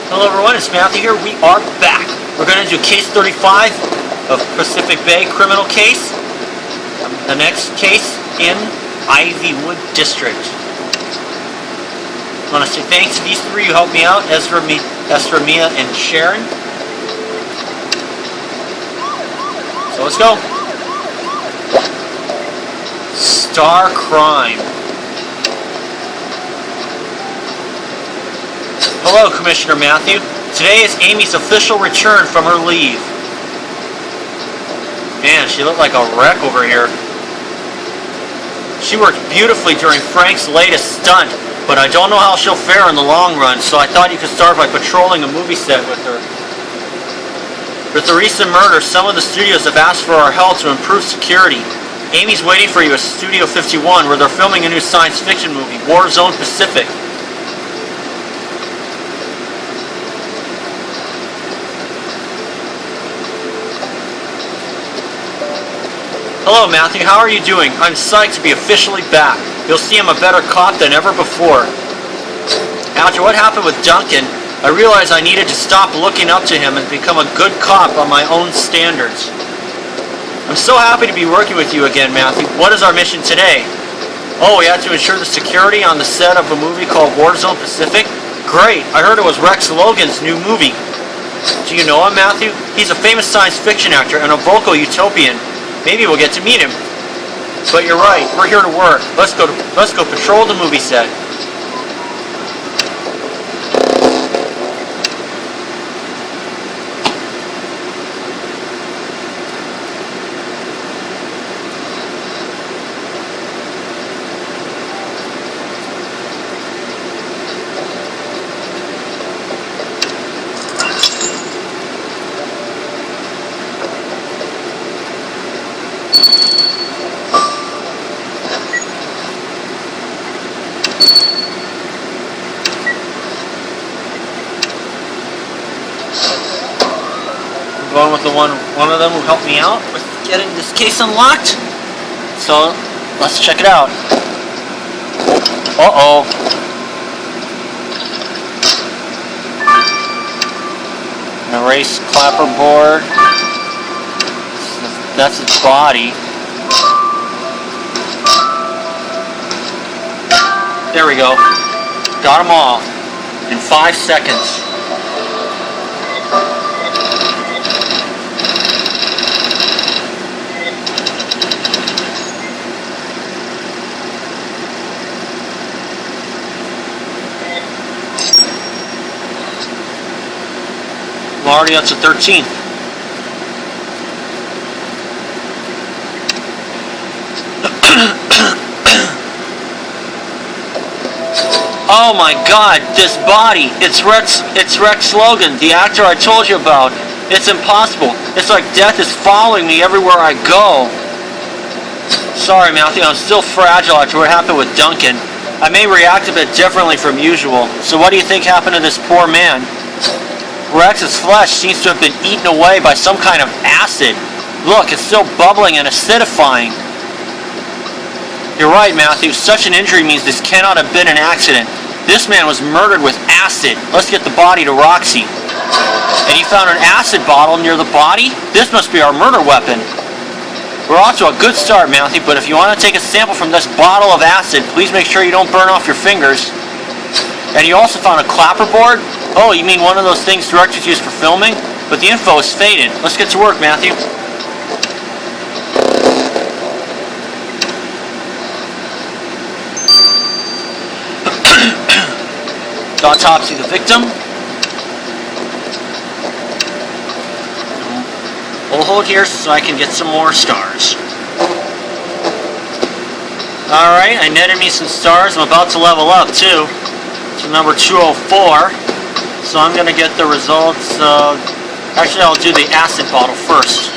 Hello everyone, it's Matthew here. We are back. We're going to do case 35 of Pacific Bay criminal case. The next case in Ivywood District. I want to say thanks to these three who helped me out, Ezra, Mia, and Sharon. So let's go. Star Crime. Hello, Commissioner Matthew. Today is Amy's official return from her leave. Man, she looked like a wreck over here. She worked beautifully during Frank's latest stunt, but I don't know how she'll fare in the long run, so I thought you could start by patrolling a movie set with her. With the recent murder, some of the studios have asked for our help to improve security. Amy's waiting for you at Studio 51, where they're filming a new science fiction movie, Warzone Pacific. Hello, Matthew. How are you doing? I'm psyched to be officially back. You'll see I'm a better cop than ever before. After what happened with Duncan, I realized I needed to stop looking up to him and become a good cop on my own standards. I'm so happy to be working with you again, Matthew. What is our mission today? Oh, we have to ensure the security on the set of a movie called Warzone Pacific? Great. I heard it was Rex Logan's new movie. Do you know him, Matthew? He's a famous science fiction actor and a vocal utopian. Maybe we'll get to meet him. But you're right, we're here to work. Let's go patrol the movie set. Going with the one of them who helped me out with getting this case unlocked. So let's check it out. Uh-oh. An erase clapperboard. That's its body. There we go. Got them all in 5 seconds. Already up to 13. Oh my God, this body. It's Rex Logan, the actor I told you about. It's impossible. It's like death is following me everywhere I go. Sorry, Matthew, I'm still fragile after what happened with Duncan. I may react a bit differently from usual. So what do you think happened to this poor man? Rex's flesh seems to have been eaten away by some kind of acid. Look, it's still bubbling and acidifying. You're right, Matthew. Such an injury means this cannot have been an accident. This man was murdered with acid. Let's get the body to Roxy. And you found an acid bottle near the body? This must be our murder weapon. We're off to a good start, Matthew, but if you want to take a sample from this bottle of acid, please make sure you don't burn off your fingers. And you also found a clapperboard? Oh, you mean one of those things directors use for filming? But the info is faded. Let's get to work, Matthew. Autopsy the victim. We'll hold here so I can get some more stars. Alright, I netted me some stars. I'm about to level up too. To number 204. So I'm going to get the results. Actually, I'll do the acid bottle first.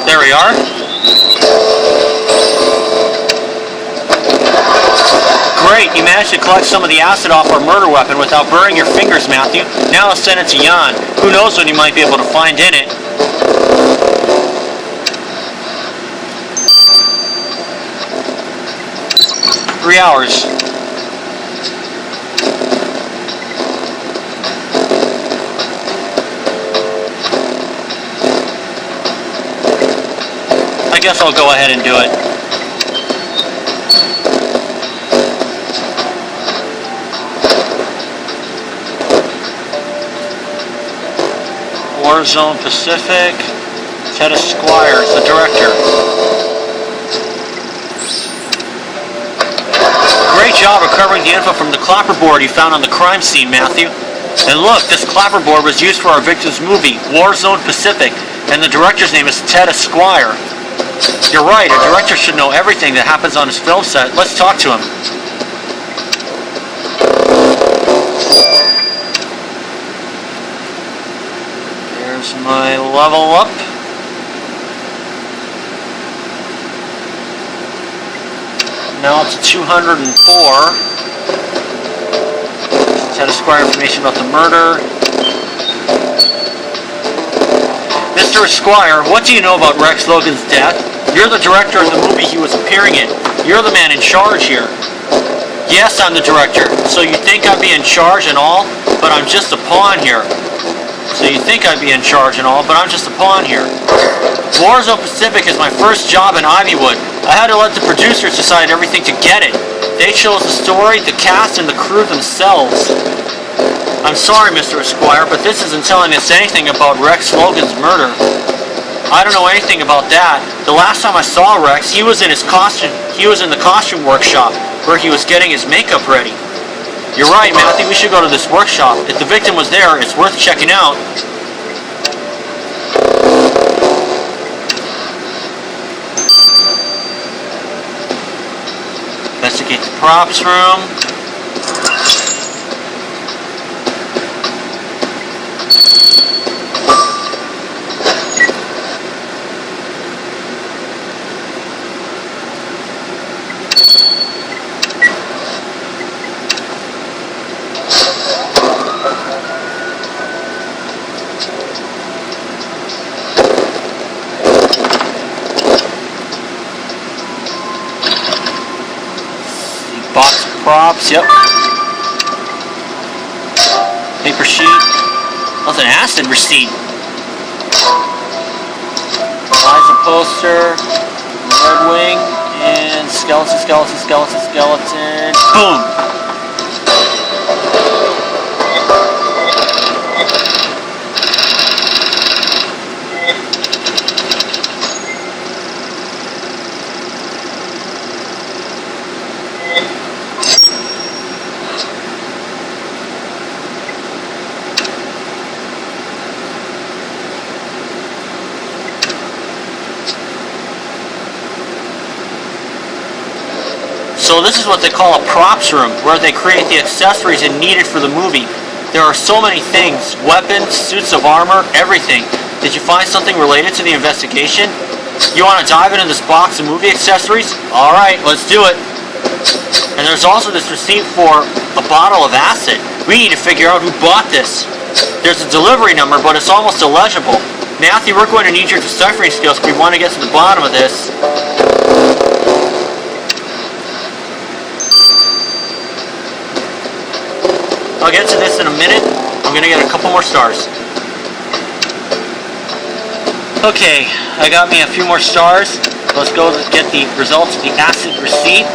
There we are. Great, you managed managed to collect some of the acid off our murder weapon without burning your fingers, Matthew. Now let's send it to Jan. Who knows what he might be able to find in it. Three hours. I guess I'll go ahead and do it. Warzone Pacific. Ted Esquire is the director. Great job recovering the info from the clapperboard you found on the crime scene, Matthew. And look, this clapperboard was used for our victim's movie, Warzone Pacific, and the director's name is Ted Esquire. You're right, a director should know everything that happens on his film set. Let's talk to him. There's my level up. Now it's 204. Ted Esquire information about the murder. Mr. Esquire, what do you know about Rex Logan's death? You're the director of the movie he was appearing in. You're the man in charge here. Yes, I'm the director. So you think I'd be in charge and all, but I'm just a pawn here. So you think I'd be in charge and all, but I'm just a pawn here. Warzone Pacific is my first job in Ivywood. I had to let the producers decide everything to get it. They chose the story, the cast, and the crew themselves. I'm sorry, Mr. Esquire, but this isn't telling us anything about Rex Logan's murder. I don't know anything about that. The last time I saw Rex, he was in his costume. He was in the costume workshop, where he was getting his makeup ready. You're right, Matthew, we should go to this workshop. If the victim was there, it's worth checking out. Investigate the props room. Box of props, yep. Paper sheet. That's an acid receipt. Liza poster. Red Wing. And skeleton. Boom! So this is what they call a props room, where they create the accessories needed for the movie. There are so many things, weapons, suits of armor, everything. Did you find something related to the investigation? You want to dive into this box of movie accessories? Alright, let's do it. And there's also this receipt for a bottle of acid. We need to figure out who bought this. There's a delivery number, but it's almost illegible. Matthew, we're going to need your deciphering skills if we want to get to the bottom of this. I'll get to this in a minute. I'm going to get a couple more stars. Okay, I got me a few more stars. Let's go get the results of the acid receipt.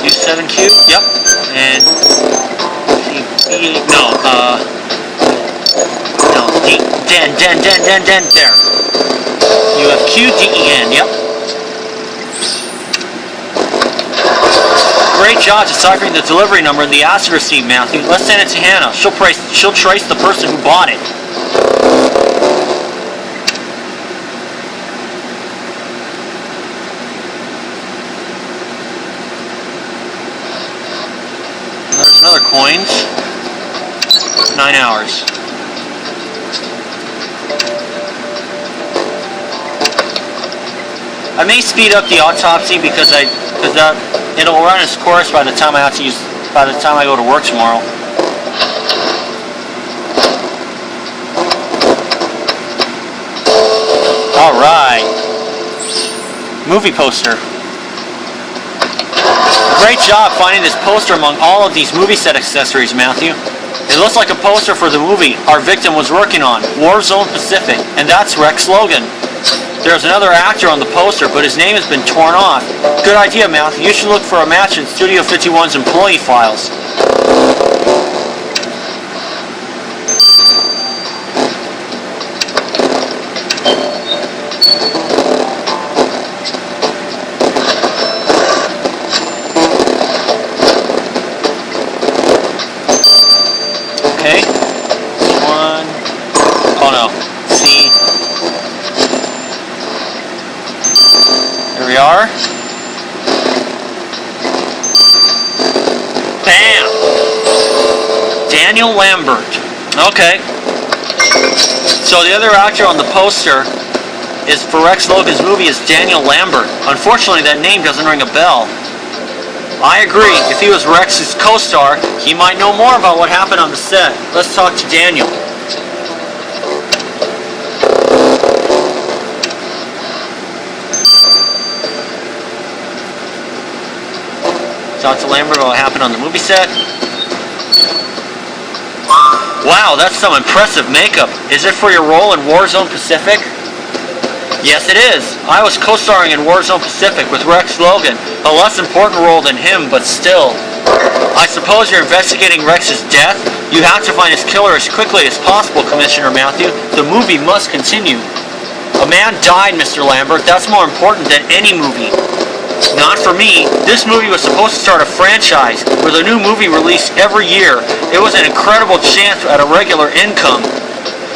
U7Q, yep. And B8, Den, there. You have QDEN, yep. Great job deciphering the delivery number and the acid receipt, Matthew. Let's send it to Hannah. She'll trace the person who bought it. There's another coins. 9 hours. I may speed up the autopsy because it'll run its course by the time I go to work tomorrow. All right. Movie poster. Great job finding this poster among all of these movie set accessories, Matthew. It looks like a poster for the movie our victim was working on, Warzone Pacific, and that's Rex Logan. There's another actor on the poster, but his name has been torn off. Good idea, Matthew. You should look for a match in Studio 51's employee files. Okay. One. Oh no. C. There we are. Bam! Daniel Lambert. Okay. So the other actor on the poster is for Rex Logan's movie is Daniel Lambert. Unfortunately, that name doesn't ring a bell. I agree. If he was Rex's co-star, he might know more about what happened on the set. Let's talk to Daniel. Talk to Lambert about what happened on the movie set. Wow, that's some impressive makeup. Is it for your role in Warzone Pacific? Yes, it is. I was co-starring in Warzone Pacific with Rex Logan, a less important role than him, but still. I suppose you're investigating Rex's death? You have to find his killer as quickly as possible, Commissioner Matthew. The movie must continue. A man died, Mr. Lambert. That's more important than any movie. Not for me. This movie was supposed to start a franchise with a new movie released every year. It was an incredible chance at a regular income.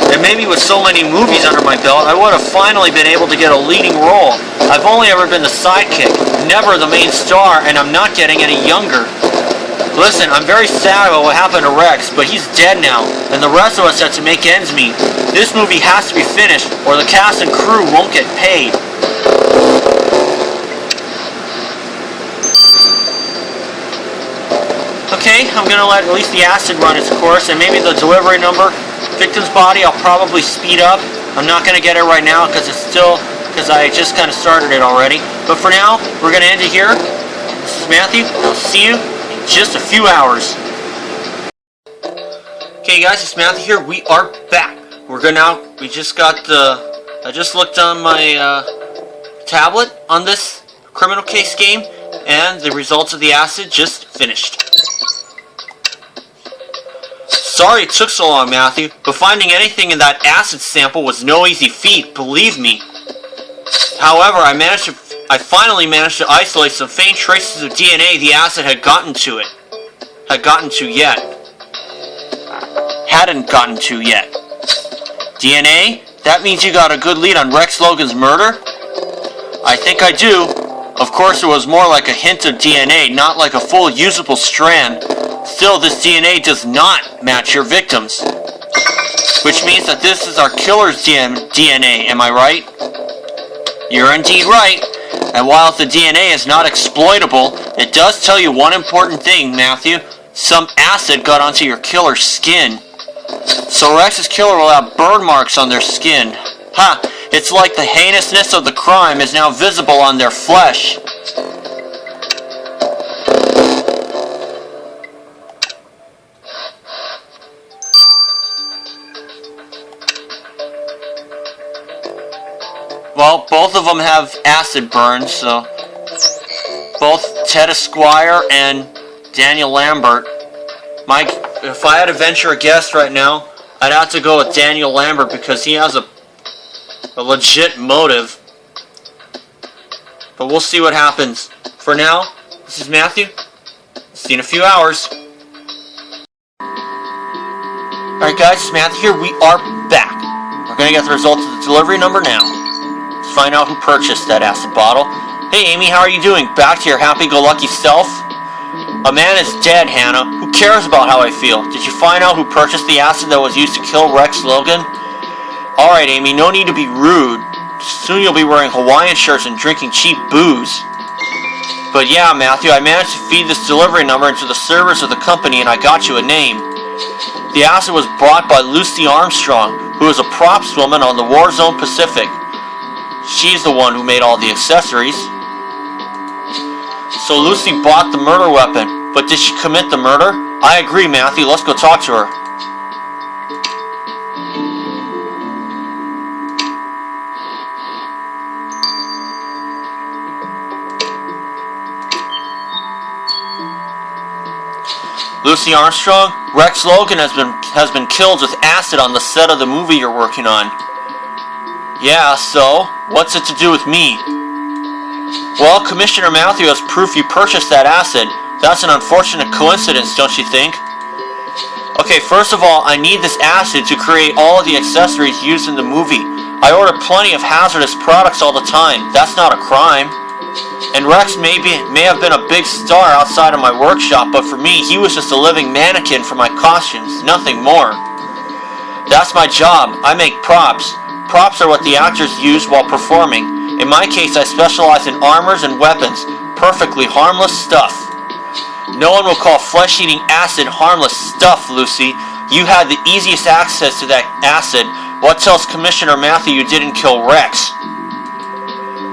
And maybe with so many movies under my belt, I would have finally been able to get a leading role. I've only ever been the sidekick, never the main star, and I'm not getting any younger. Listen, I'm very sad about what happened to Rex, but he's dead now, and the rest of us have to make ends meet. This movie has to be finished, or the cast and crew won't get paid. Okay, I'm gonna let at least the acid run its course, and maybe the delivery number, victim's body, I'll probably speed up. I'm not gonna get it right now because I just kind of started it already. But for now, we're gonna end it here. This is Matthew. I'll see you in just a few hours. Okay, guys, it's Matthew here. We are back. We just got I just looked on my tablet on this criminal case game, and the results of the acid just finished. Sorry it took so long, Matthew, but finding anything in that acid sample was no easy feat, believe me. However, I finally managed to isolate some faint traces of DNA the acid hadn't gotten to yet. DNA? That means you got a good lead on Rex Logan's murder? I think I do. Of course, it was more like a hint of DNA, not like a full usable strand. Still, this DNA does not match your victim's. Which means that this is our killer's DNA, am I right? You're indeed right. And while the DNA is not exploitable, it does tell you one important thing, Matthew. Some acid got onto your killer's skin. So Rex's killer will have burn marks on their skin. Ha! It's like the heinousness of the crime is now visible on their flesh. Well, both of them have acid burns, so both Ted Esquire and Daniel Lambert. If I had to venture a guess right now, I'd have to go with Daniel Lambert because he has a legit motive. But we'll see what happens. For now, this is Matthew. See you in a few hours. Alright guys, it's Matthew here. We are back. We're going to get the results of the delivery number now. Let's find out who purchased that acid bottle. Hey Amy, how are you doing? Back to your happy-go-lucky self? A man is dead, Hannah. Who cares about how I feel? Did you find out who purchased the acid that was used to kill Rex Logan? Alright, Amy, no need to be rude. Soon you'll be wearing Hawaiian shirts and drinking cheap booze. But yeah, Matthew, I managed to feed this delivery number into the servers of the company and I got you a name. The acid was brought by Lucy Armstrong, who is a props woman on the Warzone Pacific. She's the one who made all the accessories. So Lucy bought the murder weapon, but did she commit the murder? I agree, Matthew. Let's go talk to her. Lucy Armstrong, Rex Logan has been killed with acid on the set of the movie you're working on. Yeah, so? What's it to do with me? Well, Commissioner Matthew has proof you purchased that acid. That's an unfortunate coincidence, don't you think? Okay, first of all, I need this acid to create all of the accessories used in the movie. I order plenty of hazardous products all the time. That's not a crime. And Rex may have been a big star outside of my workshop, but for me, he was just a living mannequin for my costumes, nothing more. That's my job. I make props. Props are what the actors use while performing. In my case, I specialize in armors and weapons. Perfectly harmless stuff. No one will call flesh-eating acid harmless stuff, Lucy. You had the easiest access to that acid. What tells Commissioner Matthew you didn't kill Rex?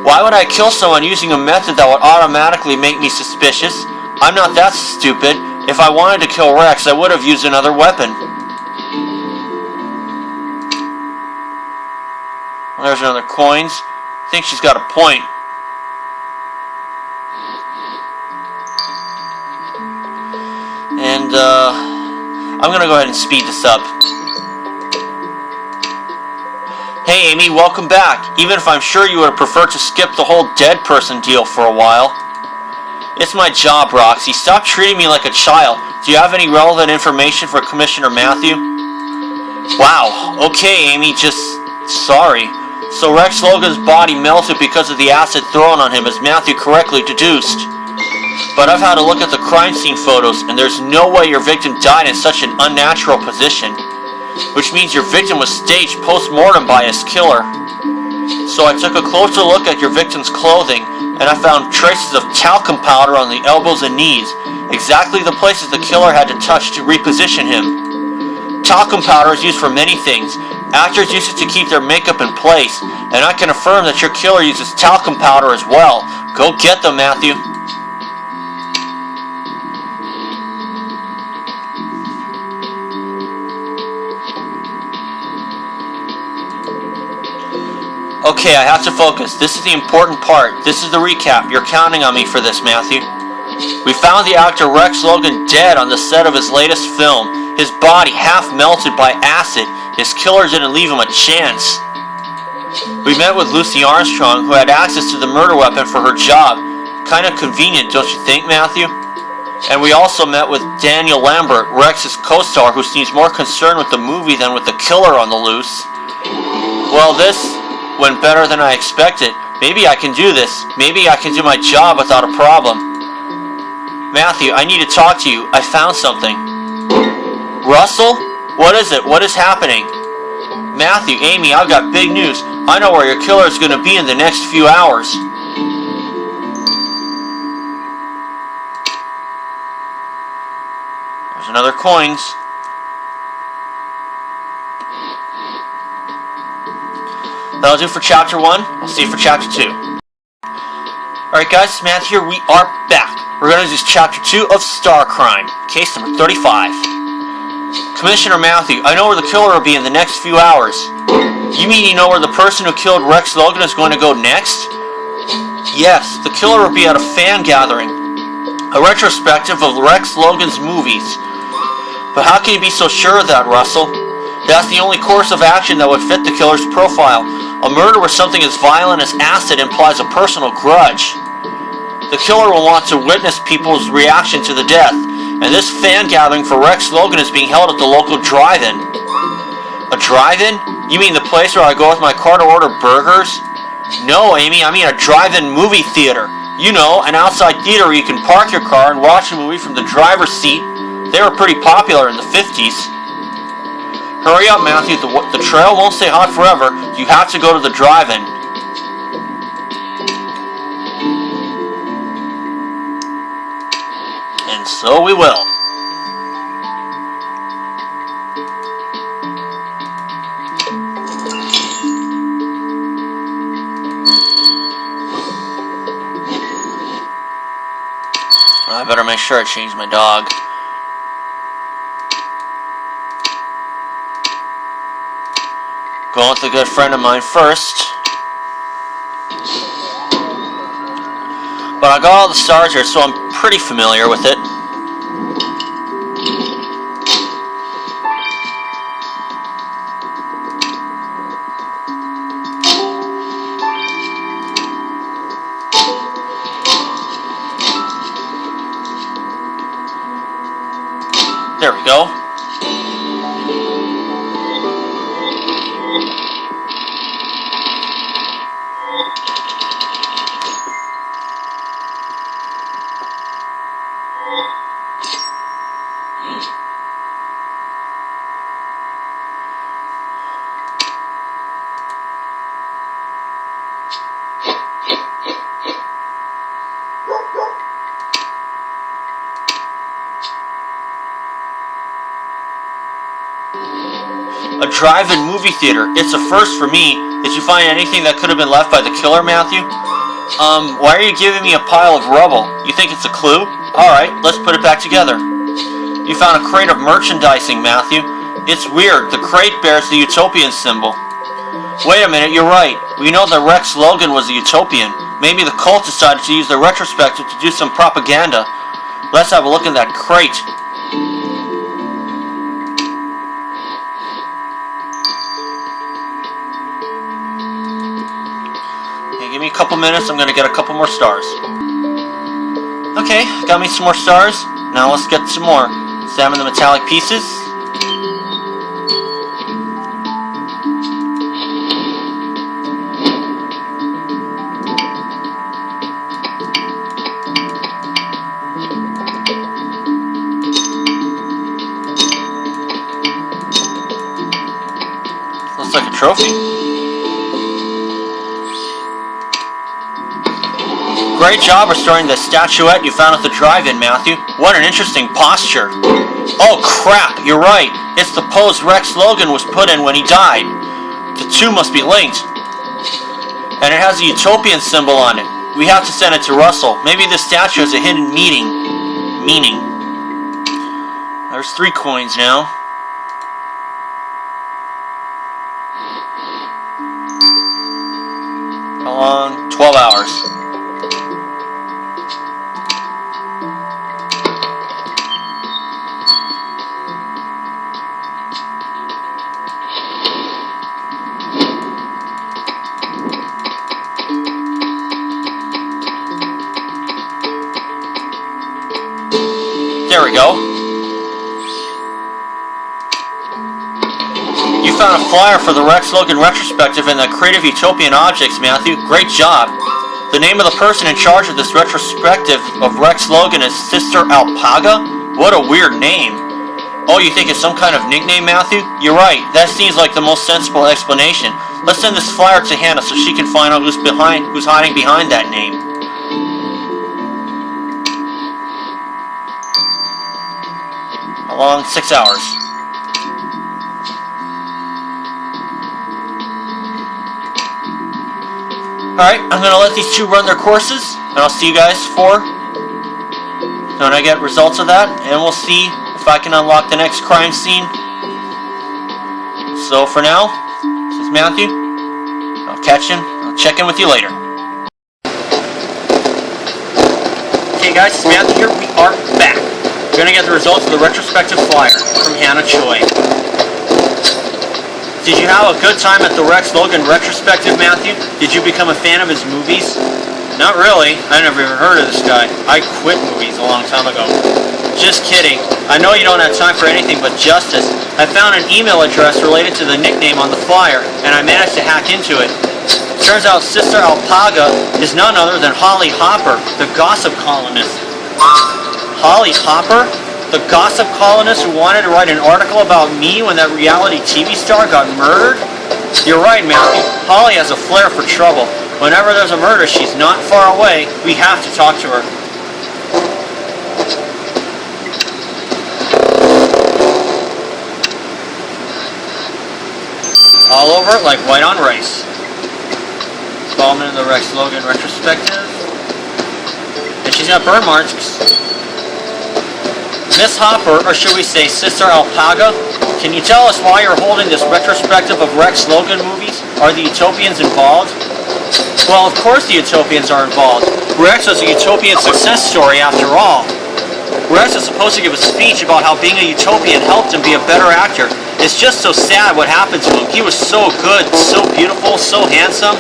Why would I kill someone using a method that would automatically make me suspicious? I'm not that stupid. If I wanted to kill Rex, I would have used another weapon. Well, there's another coins. I think she's got a point. And, I'm gonna go ahead and speed this up. Hey Amy, welcome back, even if I'm sure you would have preferred to skip the whole dead person deal for a while. It's my job, Roxy. Stop treating me like a child. Do you have any relevant information for Commissioner Matthew? Wow, okay Amy, just sorry. So Rex Logan's body melted because of the acid thrown on him, as Matthew correctly deduced. But I've had a look at the crime scene photos, and there's no way your victim died in such an unnatural position. Which means your victim was staged post-mortem by his killer. So I took a closer look at your victim's clothing, and I found traces of talcum powder on the elbows and knees, exactly the places the killer had to touch to reposition him. Talcum powder is used for many things. Actors use it to keep their makeup in place, and I can affirm that your killer uses talcum powder as well. Go get them, Matthew. Okay, I have to focus. This is the important part. This is the recap. You're counting on me for this, Matthew. We found the actor Rex Logan dead on the set of his latest film. His body half melted by acid. His killer didn't leave him a chance. We met with Lucy Armstrong, who had access to the murder weapon for her job. Kind of convenient, don't you think, Matthew? And we also met with Daniel Lambert, Rex's co-star, who seems more concerned with the movie than with the killer on the loose. Well, this went better than I expected. Maybe I can do this. Maybe I can do my job without a problem. Matthew, I need to talk to you. I found something. Russell? What is it? What is happening? Matthew, Amy, I've got big news. I know where your killer is going to be in the next few hours. There's another coins. That'll do for Chapter 1. I'll see you for Chapter 2. Alright guys, it's Matt here. We are back. We're going to do Chapter 2 of Star Crime. Case number 35. Commissioner Matthew, I know where the killer will be in the next few hours. You mean you know where the person who killed Rex Logan is going to go next? Yes, the killer will be at a fan gathering. A retrospective of Rex Logan's movies. But how can you be so sure of that, Russell? That's the only course of action that would fit the killer's profile. A murder where something as violent as acid implies a personal grudge. The killer will want to witness people's reaction to the death, and this fan gathering for Rex Logan is being held at the local drive-in. A drive-in? You mean the place where I go with my car to order burgers? No, Amy, I mean a drive-in movie theater. You know, an outside theater where you can park your car and watch a movie from the driver's seat. They were pretty popular in the 50s. Hurry up, Matthew. The trail won't stay hot forever. You have to go to the drive-in. So we will. I better make sure I change my dog. Going with a good friend of mine first. But I got all the stars here, so I'm pretty familiar with it. There we go. A drive-in movie theater. It's a first for me. Did you find anything that could have been left by the killer, Matthew? Why are you giving me a pile of rubble? You think it's a clue? Alright, let's put it back together. You found a crate of merchandising, Matthew. It's weird. The crate bears the Utopian symbol. Wait a minute, you're right. We know that Rex Logan was a Utopian. Maybe the cult decided to use the retrospective to do some propaganda. Let's have a look in that crate. Give me a couple minutes, I'm going to get a couple more stars. Okay, got me some more stars. Now let's get some more. Examine the metallic pieces. Looks like a trophy. Great job restoring the statuette you found at the drive-in, Matthew. What an interesting posture. Oh crap, you're right. It's the pose Rex Logan was put in when he died. The two must be linked. And it has a Utopian symbol on it. We have to send it to Russell. Maybe this statue has a hidden meaning. There's 3 coins now. How long? 12 hours. There we go. You found a flyer for the Rex Logan retrospective in the Creative Utopian Objects, Matthew. Great job. The name of the person in charge of this retrospective of Rex Logan is Sister Alpaga? What a weird name. Oh, you think it's some kind of nickname, Matthew? You're right. That seems like the most sensible explanation. Let's send this flyer to Hannah so she can find out who's hiding behind that name. How long? 6 hours. Alright, I'm going to let these 2 run their courses, and I'll see you guys for when I get results of that, and we'll see if I can unlock the next crime scene. So for now, this is Matthew. I'll check in with you later. Okay guys, it's Matthew here. We are back. We're going to get the results of the retrospective flyer from Hannah Choi. Did you have a good time at the Rex Logan retrospective, Matthew? Did you become a fan of his movies? Not really. I never even heard of this guy. I quit movies a long time ago. Just kidding. I know you don't have time for anything but justice. I found an email address related to the nickname on the flyer, and I managed to hack into it. Turns out Sister Alpaga is none other than Holly Hopper, the gossip columnist. Holly Hopper? The gossip columnist who wanted to write an article about me when that reality TV star got murdered? You're right, Matthew. Holly has a flair for trouble. Whenever there's a murder, she's not far away. We have to talk to her. All over it like white on rice. Installment of the Rex Logan retrospective. And she's got burn marks. Miss Hopper, or should we say Sister Alpaga, can you tell us why you're holding this retrospective of Rex Logan movies? Are the Utopians involved? Well, of course the Utopians are involved. Rex was a Utopian success story after all. Rex was supposed to give a speech about how being a Utopian helped him be a better actor. It's just so sad what happened to him. He was so good, so beautiful, so handsome.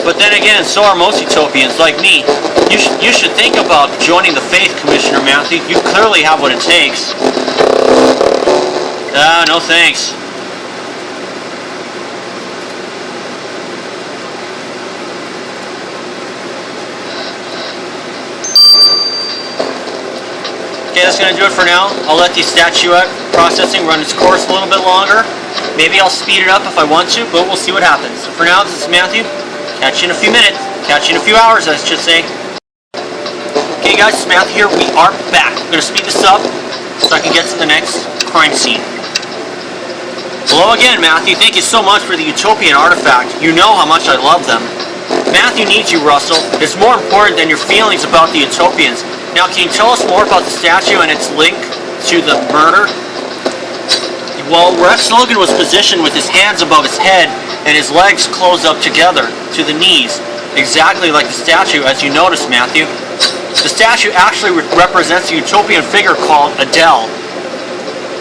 But then again, so are most Utopians, like me. You should think about joining the faith, Commissioner Matthew. You clearly have what it takes. No thanks. Okay, that's going to do it for now. I'll let the statuette processing run its course a little bit longer. Maybe I'll speed it up if I want to, but we'll see what happens. So for now, this is Matthew. Catch you in a few minutes. Catch you in a few hours, I should say. Okay guys, it's Matthew here. We are back. I'm going to speed this up so I can get to the next crime scene. Hello again, Matthew. Thank you so much for the Utopian artifact. You know how much I love them. Matthew needs you, Russell. It's more important than your feelings about the Utopians. Now, can you tell us more about the statue and its link to the murder? Well, Rex Logan was positioned with his hands above his head and his legs closed up together to the knees, exactly like the statue, as you noticed, Matthew. The statue actually represents a Utopian figure called Adele.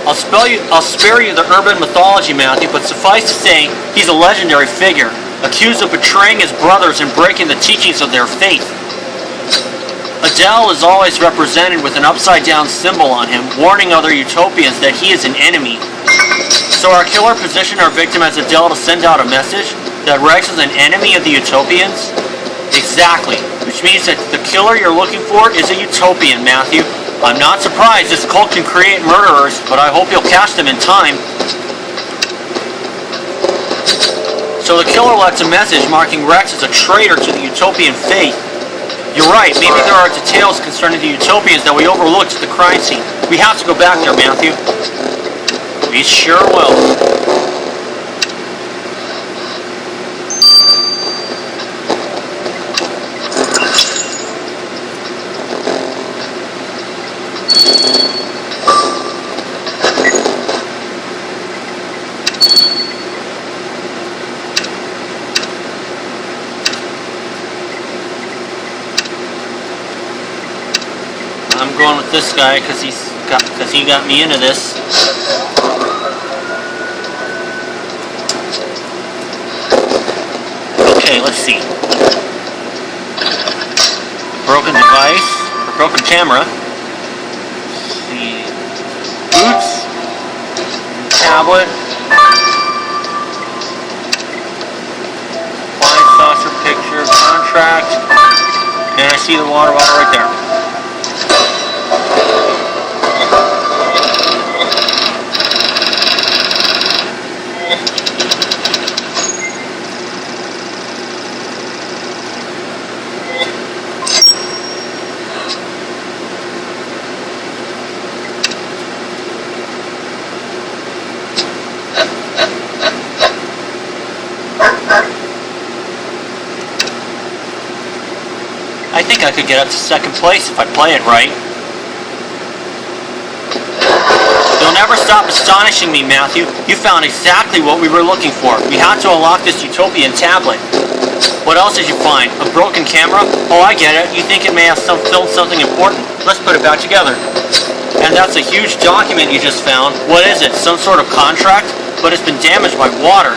I'll spare you the urban mythology, Matthew, but suffice to say, he's a legendary figure, accused of betraying his brothers and breaking the teachings of their faith. Adele is always represented with an upside-down symbol on him, warning other Utopians that he is an enemy. So our killer positioned our victim as Adele to send out a message that Rex is an enemy of the Utopians? Exactly, which means that the killer you're looking for is a Utopian, Matthew. I'm not surprised this cult can create murderers, but I hope you'll catch them in time. So the killer left a message marking Rex as a traitor to the Utopian faith. You're right, maybe there are details concerning the Utopians that we overlooked at the crime scene. We have to go back there, Matthew. We sure will. I'm going with this guy because he got me into this. Okay, let's see. Broken device, or broken camera. Let's see. Boots, tablet, wine saucer picture, contract, and I see the water bottle right there. I think I could get up to second place if I play it right. You'll never stop astonishing me, Matthew. You found exactly what we were looking for. We had to unlock this Utopian tablet. What else did you find? A broken camera? Oh, I get it. You think it may have filmed something important. Let's put it back together. And that's a huge document you just found. What is it? Some sort of contract? But it's been damaged by water.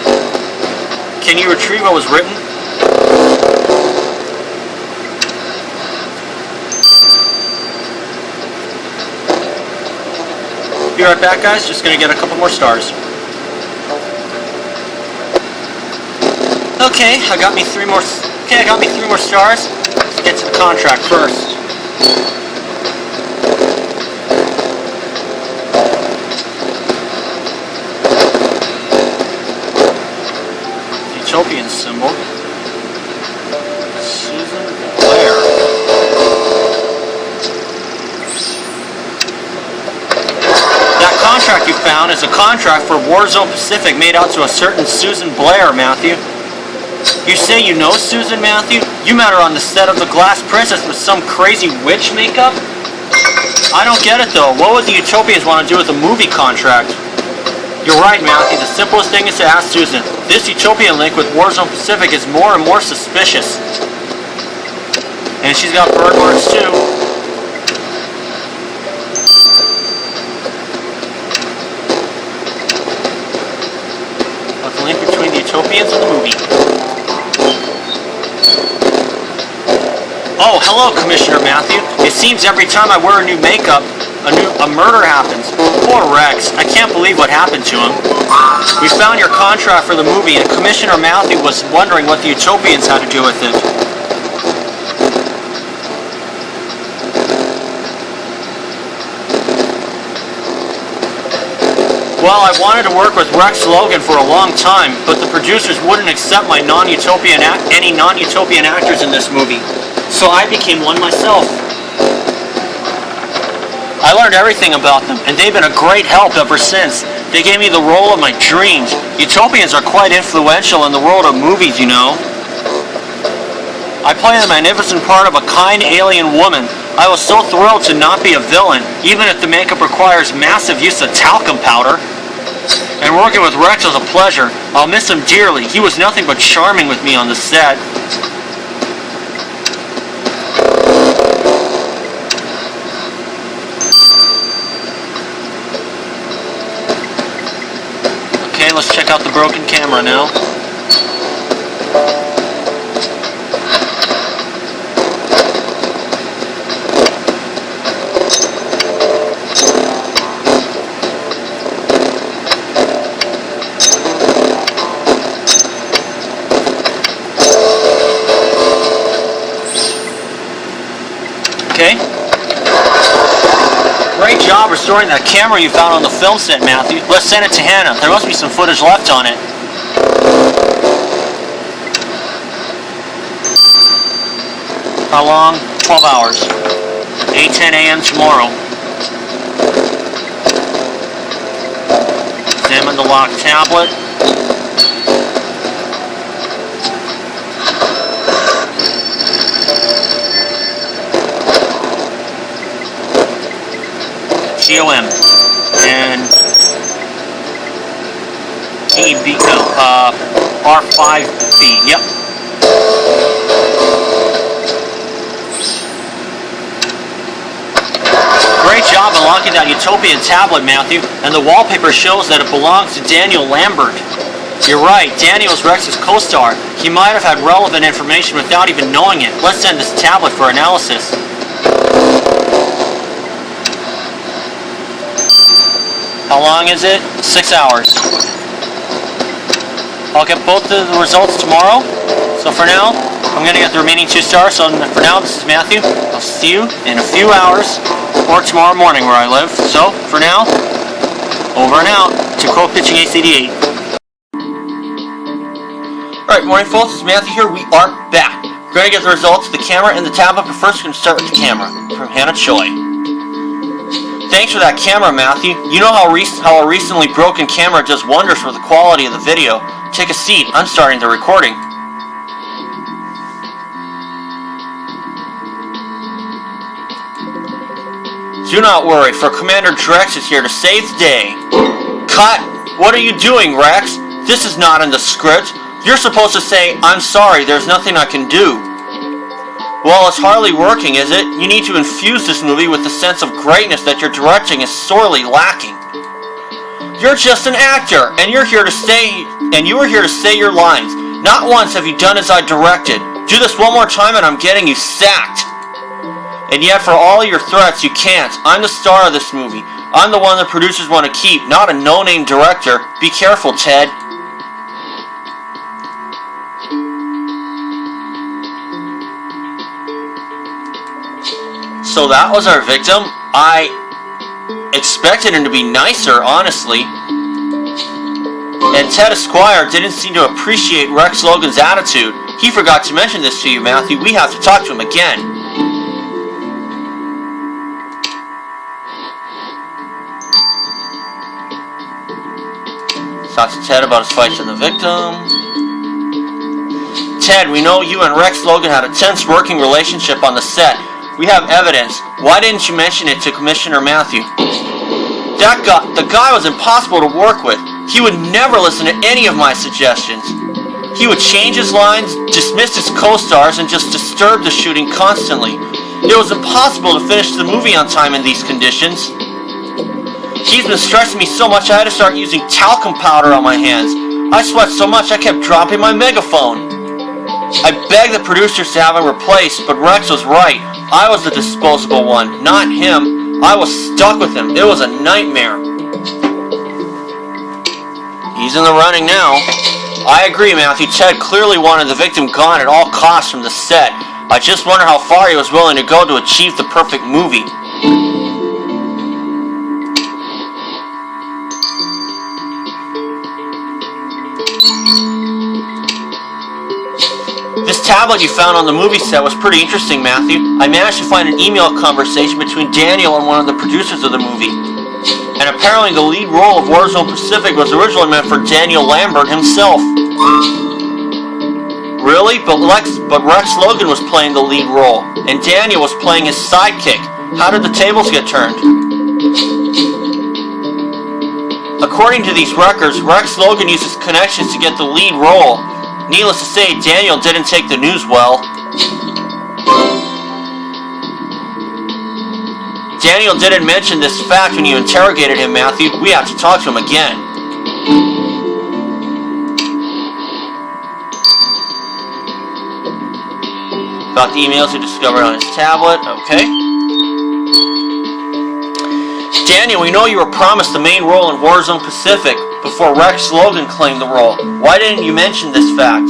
Can you retrieve what was written? Be right back, guys. Just gonna get a couple more stars. Okay, I got me three more stars. Let's get to the contract first. Utopian symbol. Susan Blair. contract you found is a contract for Warzone Pacific made out to a certain Susan Blair, Matthew. You say you know Susan, Matthew? You met her on the set of The Glass Princess with some crazy witch makeup? I don't get it though. What would the Utopians want to do with a movie contract? You're right, Matthew. The simplest thing is to ask Susan. This Utopian link with Warzone Pacific is more and more suspicious. And she's got bird words too. What's the link between the Utopians and the movie? Oh, hello, Commissioner Matthew. It seems every time I wear a new makeup, a murder happens. Poor Rex. I can't believe what happened to him. We found your contract for the movie, and Commissioner Matthew was wondering what the Utopians had to do with it. Well, I wanted to work with Rex Logan for a long time, but the producers wouldn't accept my any non-Utopian actors in this movie. So I became one myself. I learned everything about them, and they've been a great help ever since. They gave me the role of my dreams. Utopians are quite influential in the world of movies, you know. I play the magnificent part of a kind alien woman. I was so thrilled to not be a villain, even if the makeup requires massive use of talcum powder. And working with Rex was a pleasure. I'll miss him dearly. He was nothing but charming with me on the set. Okay, let's check out the broken camera now. Okay. Great job restoring that camera you found on the film set, Matthew. Let's send it to Hannah. There must be some footage left on it. How long? 12 hours. 8:10 a.m. tomorrow. Examine the locked tablet. COM and EB, R5B, yep. Great job unlocking that Utopian tablet, Matthew, and the wallpaper shows that it belongs to Daniel Lambert. You're right, Daniel's Rex's co-star. He might have had relevant information without even knowing it. Let's send this tablet for analysis. How long is it? 6 hours. I'll get both of the results tomorrow. So for now, I'm going to get the remaining 2 stars. So for now, this is Matthew. I'll see you in a few hours or tomorrow morning where I live. So for now, over and out. To quote Pitching Ace88. Alright, morning folks. It's Matthew here. We are back. We're going to get the results of the camera and the tablet, but first we're going to start with the camera from Hannah Choi. Thanks for that camera, Matthew. You know how a recently broken camera does wonders for the quality of the video. Take a seat. I'm starting the recording. Do not worry, for Commander Drex is here to save the day. Cut! What are you doing, Rex? This is not in the script. You're supposed to say, I'm sorry, there's nothing I can do. Well, it's hardly working, is it? You need to infuse this movie with the sense of greatness that your directing is sorely lacking. You're just an actor, and you are here to say your lines. Not once have you done as I directed. Do this one more time and I'm getting you sacked. And yet for all your threats, you can't. I'm the star of this movie. I'm the one the producers want to keep, not a no-name director. Be careful, Ted. So that was our victim. I expected him to be nicer, honestly. And Ted Esquire didn't seem to appreciate Rex Logan's attitude. He forgot to mention this to you, Matthew. We have to talk to him again. Talks to Ted about his fights with the victim. Ted, we know you and Rex Logan had a tense working relationship on the set. We have evidence. Why didn't you mention it to Commissioner Matthew? The guy was impossible to work with. He would never listen to any of my suggestions. He would change his lines, dismiss his co-stars, and just disturb the shooting constantly. It was impossible to finish the movie on time in these conditions. He's been stressing me so much I had to start using talcum powder on my hands. I sweat so much I kept dropping my megaphone. I begged the producers to have him replaced, but Rex was right. I was the disposable one, not him. I was stuck with him. It was a nightmare. He's in the running now. I agree, Matthew. Ted clearly wanted the victim gone at all costs from the set. I just wonder how far he was willing to go to achieve the perfect movie. This tablet you found on the movie set was pretty interesting, Matthew. I managed to find an email conversation between Daniel and one of the producers of the movie. And apparently the lead role of Warzone Pacific was originally meant for Daniel Lambert himself. Really? But Rex Logan was playing the lead role, and Daniel was playing his sidekick. How did the tables get turned? According to these records, Rex Logan used his connections to get the lead role. Needless to say, Daniel didn't take the news well. Daniel didn't mention this fact when you interrogated him, Matthew. We have to talk to him again. About the emails he discovered on his tablet. Okay. Daniel, we know you were promised the main role in Warzone Pacific before Rex Logan claimed the role. Why didn't you mention this fact?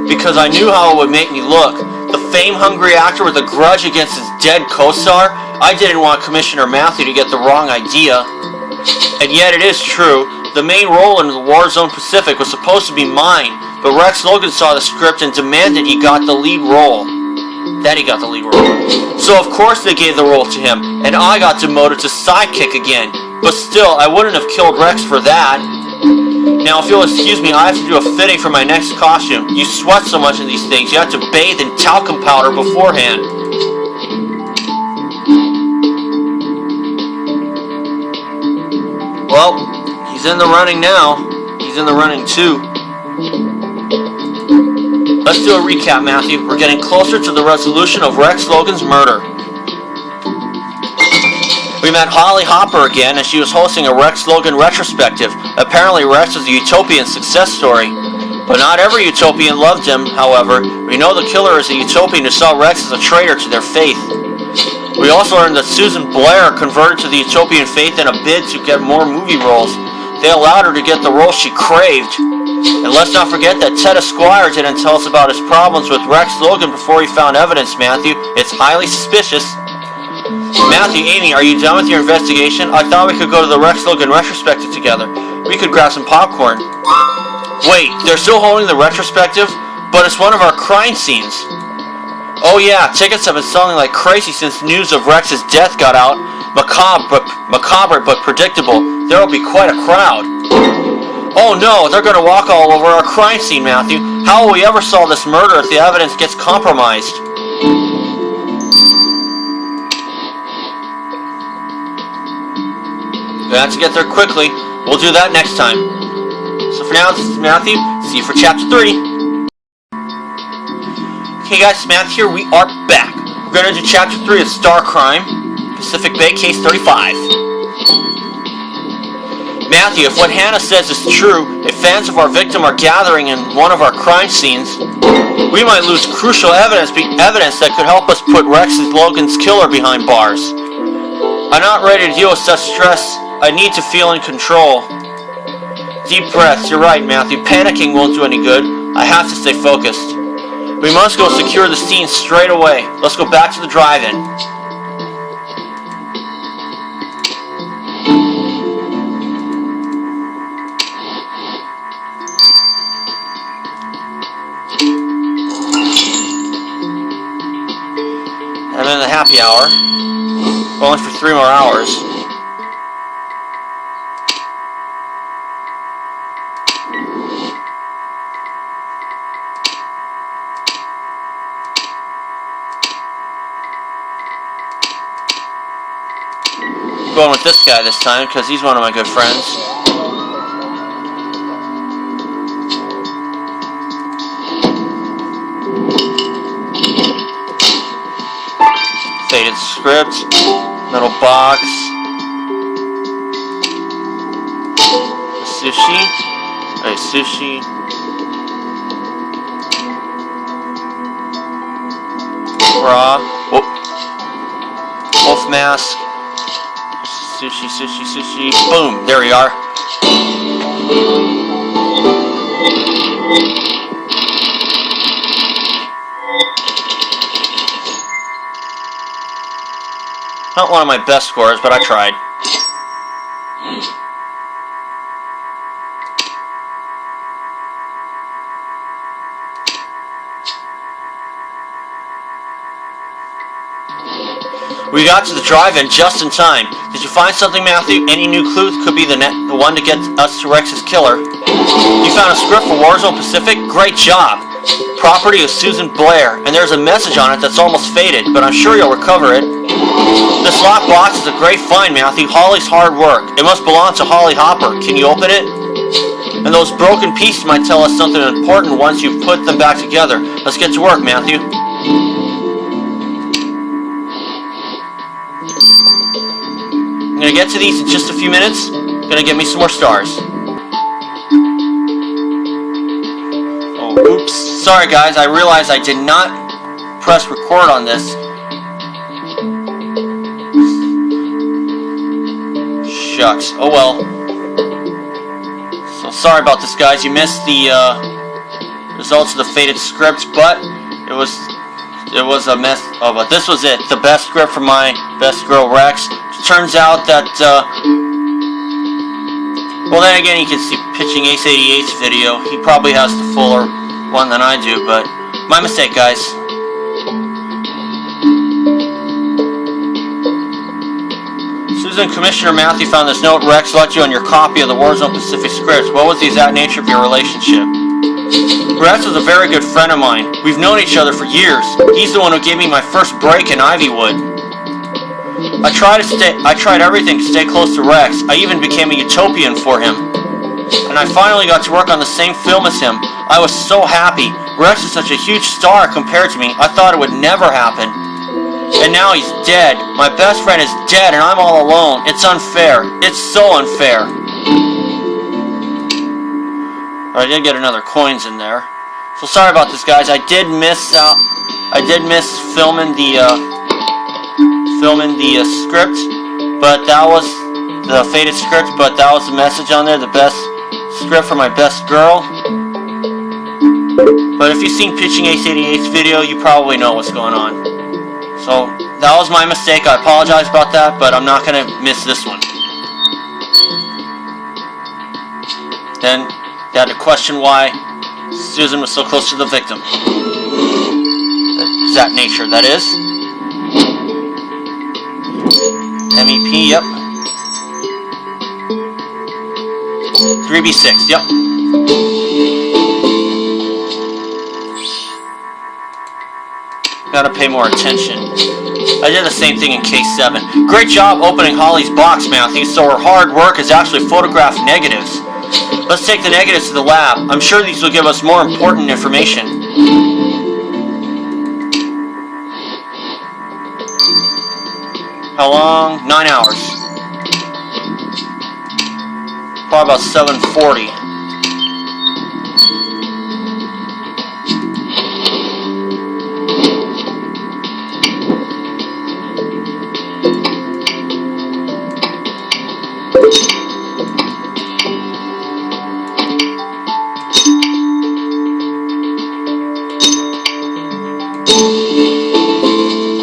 Because I knew how it would make me look. The fame-hungry actor with a grudge against his dead co-star? I didn't want Commissioner Matthew to get the wrong idea. And yet it is true. The main role in the Warzone Pacific was supposed to be mine, but Rex Logan saw the script and demanded he got the lead role. That he got the lead role. So of course they gave the role to him, and I got demoted to sidekick again. But still, I wouldn't have killed Rex for that. Now, if you'll excuse me, I have to do a fitting for my next costume. You sweat so much in these things, you have to bathe in talcum powder beforehand. Well, he's in the running now. He's in the running too. Let's do a recap, Matthew. We're getting closer to the resolution of Rex Logan's murder. We met Holly Hopper again, and she was hosting a Rex Logan retrospective. Apparently Rex was a utopian success story. But not every utopian loved him, however. We know the killer is a utopian who saw Rex as a traitor to their faith. We also learned that Susan Blair converted to the utopian faith in a bid to get more movie roles. They allowed her to get the role she craved. And let's not forget that Ted Esquire didn't tell us about his problems with Rex Logan before he found evidence, Matthew. It's highly suspicious. Matthew, Amy, are you done with your investigation? I thought we could go to the Rex Logan retrospective together. We could grab some popcorn. Wait, they're still holding the retrospective? But it's one of our crime scenes. Oh yeah, tickets have been selling like crazy since news of Rex's death got out. Macabre but predictable. There will be quite a crowd. Oh no, they're going to walk all over our crime scene, Matthew. How will we ever solve this murder if the evidence gets compromised? We have to get there quickly. We'll do that next time. So for now, this is Matthew. See you for Chapter 3. Okay guys, it's Matthew here. We are back. We're going to do Chapter 3 of Star Crime, Pacific Bay Case 35. Matthew, if what Hannah says is true, if fans of our victim are gathering in one of our crime scenes, we might lose crucial evidence that could help us put Rex Logan's killer behind bars. I'm not ready to deal with such stress. I need to feel in control. Deep breaths. You're right, Matthew. Panicking won't do any good. I have to stay focused. We must go secure the scene straight away. Let's go back to the drive-in. I'm in the happy hour. Only for 3 more hours. going with this guy this time because he's one of my good friends. Faded script, metal box, sushi, hey, sushi, bra, whoop, wolf mask, sushi, sushi, sushi, boom, there we are. Not one of my best scores, but I tried. We got to the drive-in just in time. Did you find something, Matthew? Any new clues could be the one to get us to Rex's killer? You found a script for Warzone Pacific? Great job. Property of Susan Blair, and there's a message on it that's almost faded, but I'm sure you'll recover it. This locked box is a great find, Matthew. Holly's hard work. It must belong to Holly Hopper. Can you open it? And those broken pieces might tell us something important once you've put them back together. Let's get to work, Matthew. I'm gonna get to these in just a few minutes. Gonna get me some more stars. Oh, oops. Sorry guys, I realized I did not press record on this. Shucks. Oh well. So sorry about this, guys. You missed the results of the faded script, but it was a mess. Oh, but this was it. The best script for my best girl, Rex. Turns out that, well then again, you can see Pitching Ace 88's video. He probably has the fuller one than I do, but my mistake, guys. Susan, Commissioner Matthew found this note Rex left you on your copy of the Warzone Pacific script. What was the exact nature of your relationship? Rex was a very good friend of mine. We've known each other for years. He's the one who gave me my first break in Ivywood. I tried everything to stay close to Rex. I even became a utopian for him. And I finally got to work on the same film as him. I was so happy. Rex is such a huge star compared to me. I thought it would never happen. And now he's dead. My best friend is dead and I'm all alone. It's unfair. It's so unfair. I did get another coins in there. So sorry about this, guys. I did miss filming the script, but that was the faded script, but that was the message on there, the best script for my best girl. But if you've seen Pitching Ace 88's video, you probably know what's going on. So that was my mistake. I apologize about that, but I'm not going to miss this one. Then they had to question why Susan was so close to the victim. That nature, that is. MEP, yep. 3B6, yep. Gotta pay more attention. I did the same thing in case 7. Great job opening Holly's box, Matthew, so her hard work has actually photographed negatives. Let's take the negatives to the lab. I'm sure these will give us more important information. How long? 9 hours. Probably about 7:40.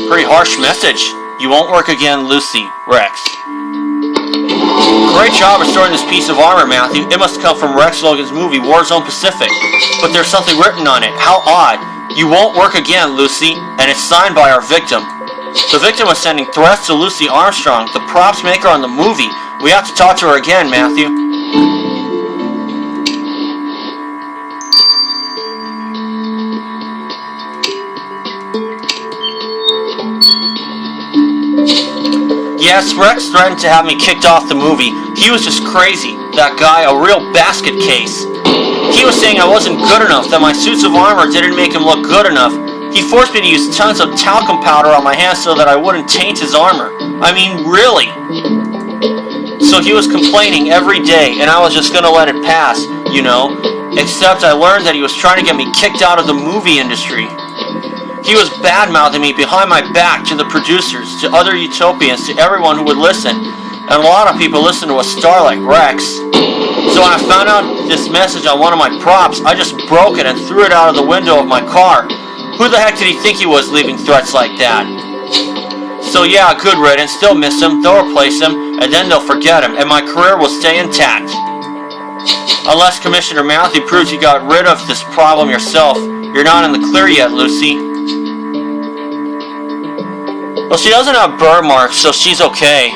Pretty harsh message. You won't work again, Lucy. Rex. Great job restoring this piece of armor, Matthew. It must come from Rex Logan's movie, Warzone Pacific. But there's something written on it. How odd. You won't work again, Lucy. And it's signed by our victim. The victim was sending threats to Lucy Armstrong, the props maker on the movie. We have to talk to her again, Matthew. Yes, Rex threatened to have me kicked off the movie. He was just crazy. That guy, a real basket case. He was saying I wasn't good enough, that my suits of armor didn't make him look good enough. He forced me to use tons of talcum powder on my hands so that I wouldn't taint his armor. I mean, really. So he was complaining every day, and I was just gonna let it pass, you know. Except I learned that he was trying to get me kicked out of the movie industry. He was bad-mouthing me behind my back to the producers, to other utopians, to everyone who would listen. And a lot of people listen to a star like Rex. So when I found out this message on one of my props, I just broke it and threw it out of the window of my car. Who the heck did he think he was, leaving threats like that? So yeah, good riddance. They'll miss him, they'll replace him, and then they'll forget him, and my career will stay intact. Unless Commissioner Matthew proves you got rid of this problem yourself. You're not in the clear yet, Lucy. Well, she doesn't have burn marks, so she's okay.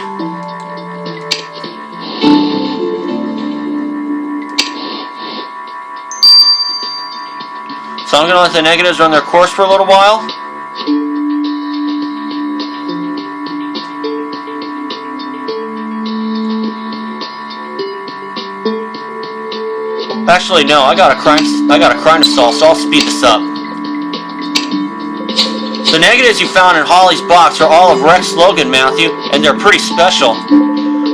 So I'm going to let the negatives run their course for a little while. Actually, no, I got a crime to solve, so I'll speed this up. The negatives you found in Holly's box are all of Rex Logan, Matthew, and they're pretty special.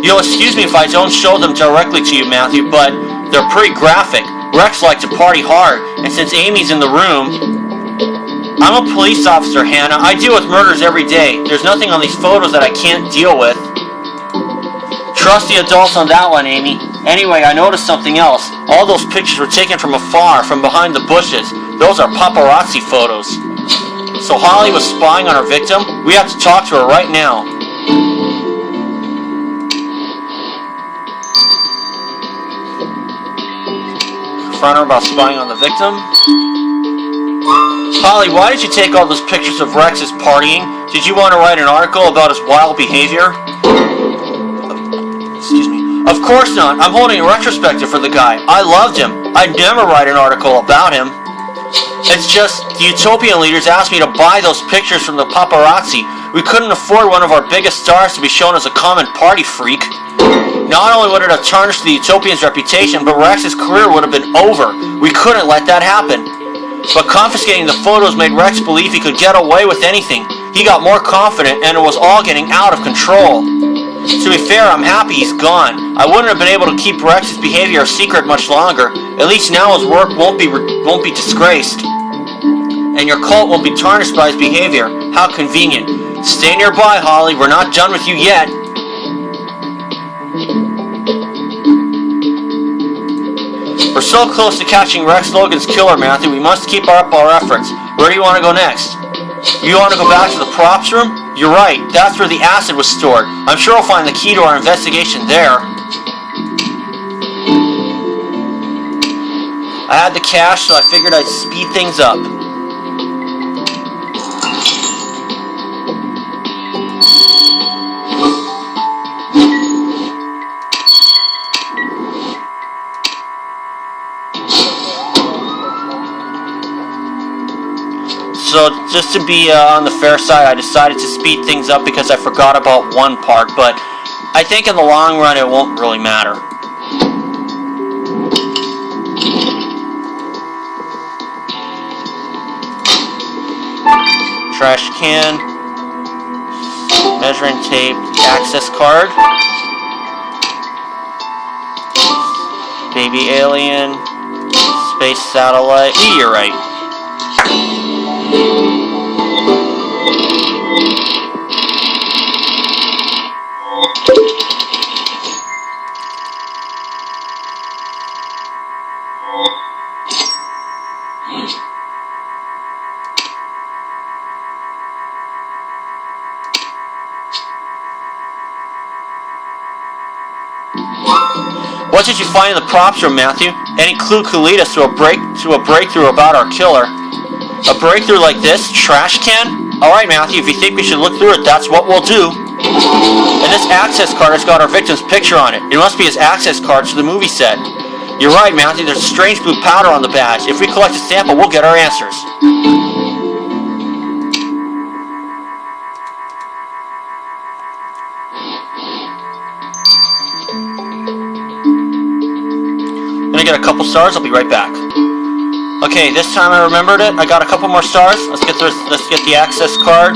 You'll excuse me if I don't show them directly to you, Matthew, but they're pretty graphic. Rex liked to party hard, and since Amy's in the room... I'm a police officer, Hannah. I deal with murders every day. There's nothing on these photos that I can't deal with. Trust the adults on that one, Amy. Anyway, I noticed something else. All those pictures were taken from afar, from behind the bushes. Those are paparazzi photos. So Holly was spying on her victim? We have to talk to her right now. Confront her about spying on the victim. Holly, why did you take all those pictures of Rex's partying? Did you want to write an article about his wild behavior? Excuse me. Of course not. I'm holding a retrospective for the guy. I loved him. I'd never write an article about him. It's just, the Utopian leaders asked me to buy those pictures from the paparazzi. We couldn't afford one of our biggest stars to be shown as a common party freak. Not only would it have tarnished the Utopian's reputation, but Rex's career would have been over. We couldn't let that happen. But confiscating the photos made Rex believe he could get away with anything. He got more confident, and it was all getting out of control. To be fair, I'm happy he's gone. I wouldn't have been able to keep Rex's behavior a secret much longer. At least now his work won't be disgraced. And your cult won't be tarnished by his behavior. How convenient. Stay nearby, Holly. We're not done with you yet. We're so close to catching Rex Logan's killer, Matthew. We must keep up our efforts. Where do you want to go next? You want to go back to the props room? You're right. That's where the acid was stored. I'm sure we'll find the key to our investigation there. I had the cash, so I figured I'd speed things up. So just to be on the fair side, I decided to speed things up because I forgot about one part, but I think in the long run it won't really matter. Trash can, measuring tape, the access card, baby alien, space satellite, meteorite. What did you find in the props room, Matthew? Any clue could lead us to a breakthrough about our killer. A breakthrough like this? Trash can? Alright, Matthew, if you think we should look through it, that's what we'll do. And this access card has got our victim's picture on it. It must be his access card to the movie set. You're right, Matthew, there's strange blue powder on the badge. If we collect a sample, we'll get our answers. gonna get a couple stars. I'll be right back. Okay, this time I remembered it. I got a couple more stars. Let's get the access card.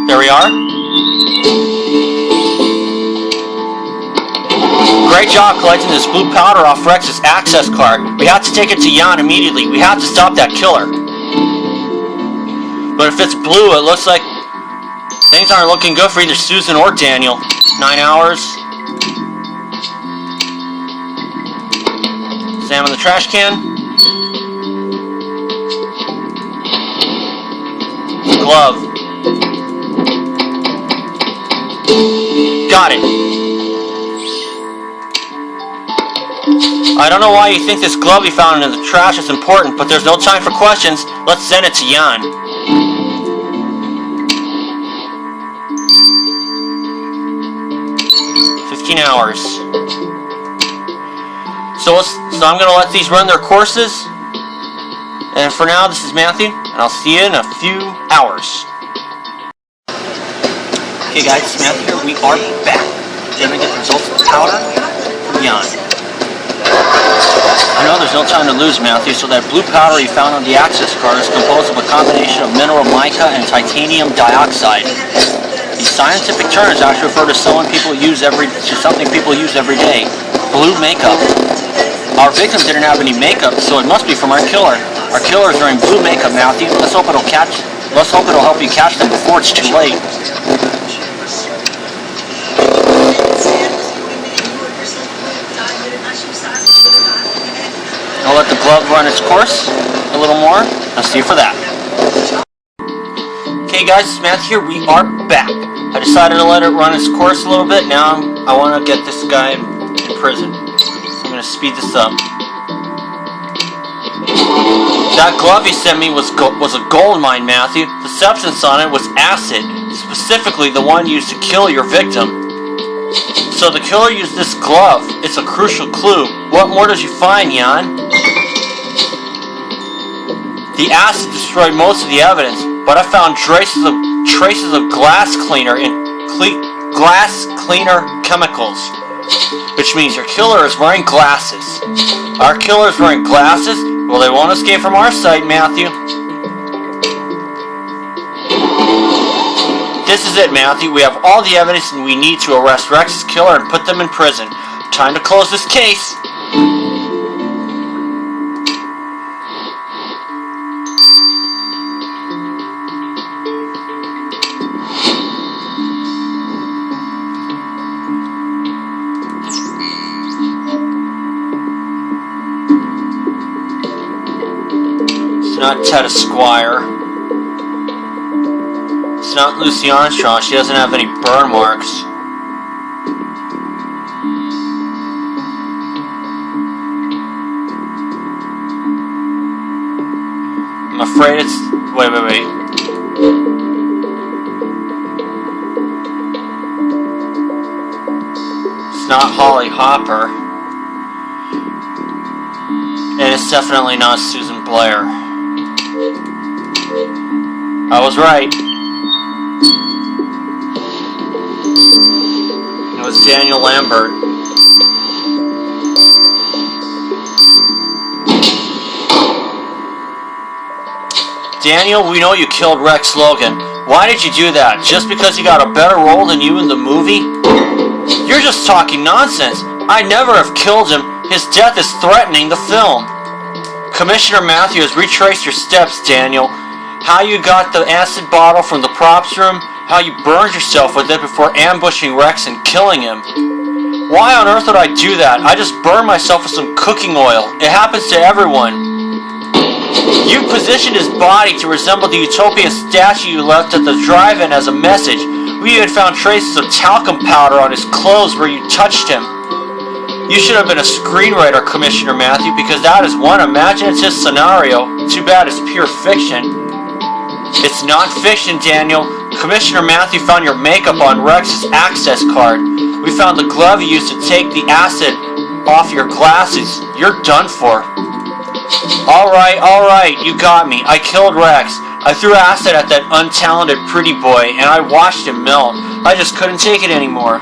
There we are. Great job collecting this blue powder off Rex's access card. We have to take it to Jan immediately. We have to stop that killer. But if it's blue, it looks like things aren't looking good for either Susan or Daniel. 9 hours. Examine the trash can. Glove. Got it. I don't know why you think this glove you found in the trash is important, but there's no time for questions. Let's send it to Jan. Hours. So I'm going to let these run their courses. And for now, this is Matthew, and I'll see you in a few hours. Okay guys, it's Matthew here. We are back. We're going to get the results of the powder from Jan. I know there's no time to lose, Matthew, so that blue powder you found on the access card is composed of a combination of mineral mica and titanium dioxide. These scientific terms actually refer to something people use every day. Blue makeup. Our victim didn't have any makeup, so it must be from our killer. Our killer is wearing blue makeup, Matthew. Let's hope it'll help you catch them before it's too late. I'll let the glove run its course a little more. I'll see you for that. Okay guys, it's Matthew here. We are back. I decided to let it run its course a little bit. Now I want to get this guy in prison. So I'm going to speed this up. That glove you sent me was a gold mine, Matthew. The substance on it was acid, specifically the one used to kill your victim. So the killer used this glove. It's a crucial clue. What more did you find, Jan? The acid destroyed most of the evidence, but I found traces of glass cleaner chemicals, which means your killer is wearing glasses. Our killer is wearing glasses? Well, they won't escape from our sight, Matthew. This is it, Matthew. We have all the evidence we need to arrest Rex's killer and put them in prison. Time to close this case. It's not Ted Esquire. It's not Lucy Armstrong. She doesn't have any burn marks. I'm afraid it's... Wait. It's not Holly Hopper. And it's definitely not Susan Blair. I was right. It was Daniel Lambert. Daniel, we know you killed Rex Logan. Why did you do that? Just because he got a better role than you in the movie? You're just talking nonsense. I never have killed him. His death is threatening the film. Commissioner Matthew has retraced your steps, Daniel. How you got the acid bottle from the props room, how you burned yourself with it before ambushing Rex and killing him. Why on earth would I do that? I just burned myself with some cooking oil. It happens to everyone. You positioned his body to resemble the Utopia statue you left at the drive-in as a message. We even found traces of talcum powder on his clothes where you touched him. You should have been a screenwriter, Commissioner Matthew, because that is one imaginative scenario. Too bad it's pure fiction. It's not fiction, Daniel. Commissioner Matthew found your makeup on Rex's access card. We found the glove you used to take the acid off your glasses. You're done for. Alright, you got me. I killed Rex. I threw acid at that untalented pretty boy, and I watched him melt. I just couldn't take it anymore.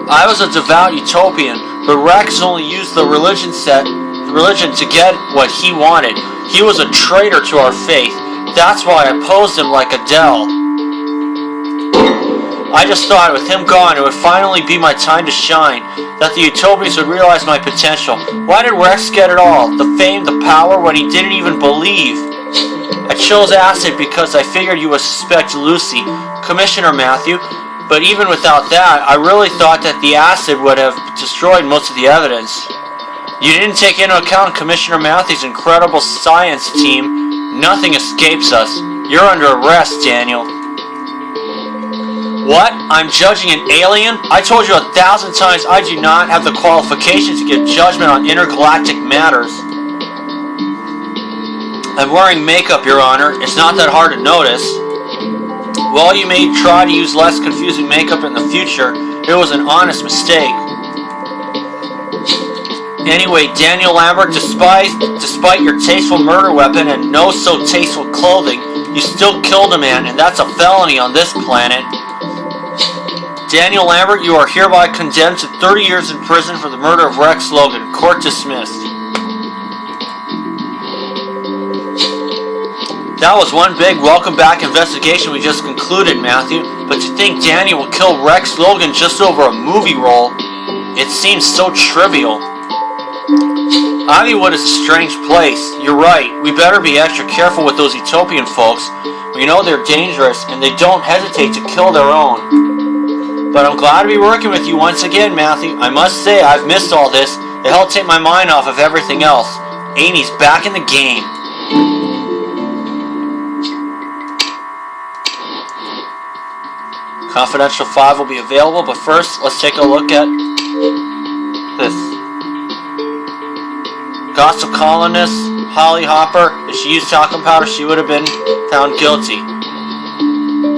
I was a devout utopian, but Rex only used the religion to get what he wanted. He was a traitor to our faith. That's why I opposed him like Adele. I just thought with him gone, it would finally be my time to shine, that the utopians would realize my potential. Why did Rex get it all? The fame, the power, when he didn't even believe? I chose acid because I figured you would suspect Lucy, Commissioner Matthew, but even without that, I really thought that the acid would have destroyed most of the evidence. You didn't take into account Commissioner Matthew's incredible science team. Nothing escapes us. You're under arrest, Daniel. What? I'm judging an alien? I told you 1,000 times I do not have the qualifications to give judgment on intergalactic matters. I'm wearing makeup, Your Honor. It's not that hard to notice. While you may try to use less confusing makeup in the future, it was an honest mistake. Anyway, Daniel Lambert, despite your tasteful murder weapon and no so tasteful clothing, you still killed a man, and that's a felony on this planet. Daniel Lambert, you are hereby condemned to 30 years in prison for the murder of Rex Logan. Court dismissed. That was one big welcome back investigation we just concluded, Matthew. But to think Daniel will kill Rex Logan just over a movie role, it seems so trivial. Ivywood is a strange place. You're right. We better be extra careful with those utopian folks. We know they're dangerous, and they don't hesitate to kill their own. But I'm glad to be working with you once again, Matthew. I must say, I've missed all this. It helped take my mind off of everything else. Amy's back in the game. Confidential 5 will be available, but first, let's take a look at this. Gossip columnist, Holly Hopper. If she used talcum powder, she would have been found guilty.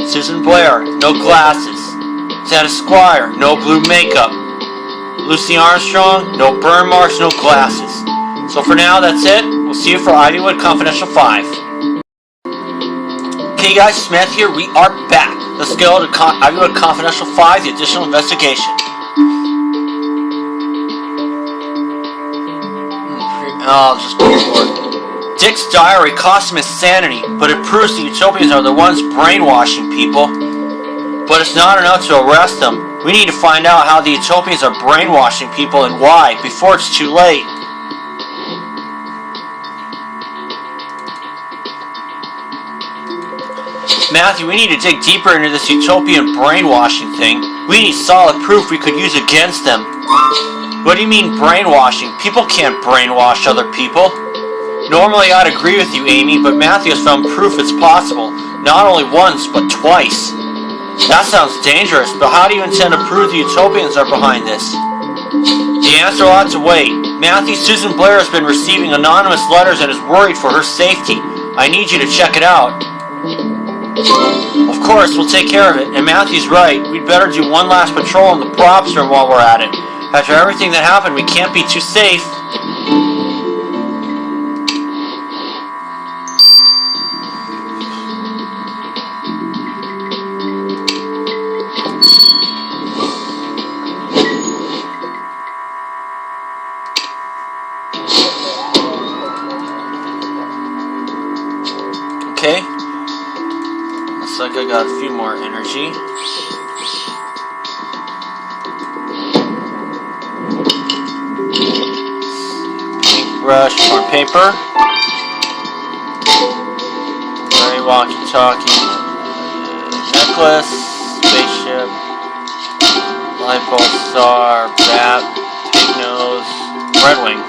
Susan Blair, no glasses. Ted Esquire, no blue makeup. Lucy Armstrong, no burn marks, no glasses. So for now, that's it. We'll see you for Ivywood Confidential 5. Okay guys, Smith here. We are back. Let's go to Ivywood Confidential 5, the additional investigation. I'll just go for it. Dick's diary cost him his sanity, but it proves the utopians are the ones brainwashing people. But it's not enough to arrest them. We need to find out how the utopians are brainwashing people and why, before it's too late. Matthew, we need to dig deeper into this utopian brainwashing thing. We need solid proof we could use against them. What do you mean brainwashing? People can't brainwash other people. Normally I'd agree with you, Amy, but Matthew has found proof it's possible. Not only once, but twice. That sounds dangerous, but how do you intend to prove the utopians are behind this? The answer will have to wait. Matthew, Susan Blair has been receiving anonymous letters and is worried for her safety. I need you to check it out. Of course, we'll take care of it, and Matthew's right. We'd better do one last patrol in the props room while we're at it. After everything that happened, we can't be too safe. Okay. Looks like I got a few more energy. Paintbrush, more paper. Gray walkie-talkie. Necklace. Spaceship. Light bulb star. Bat. Pig nose. Red wing.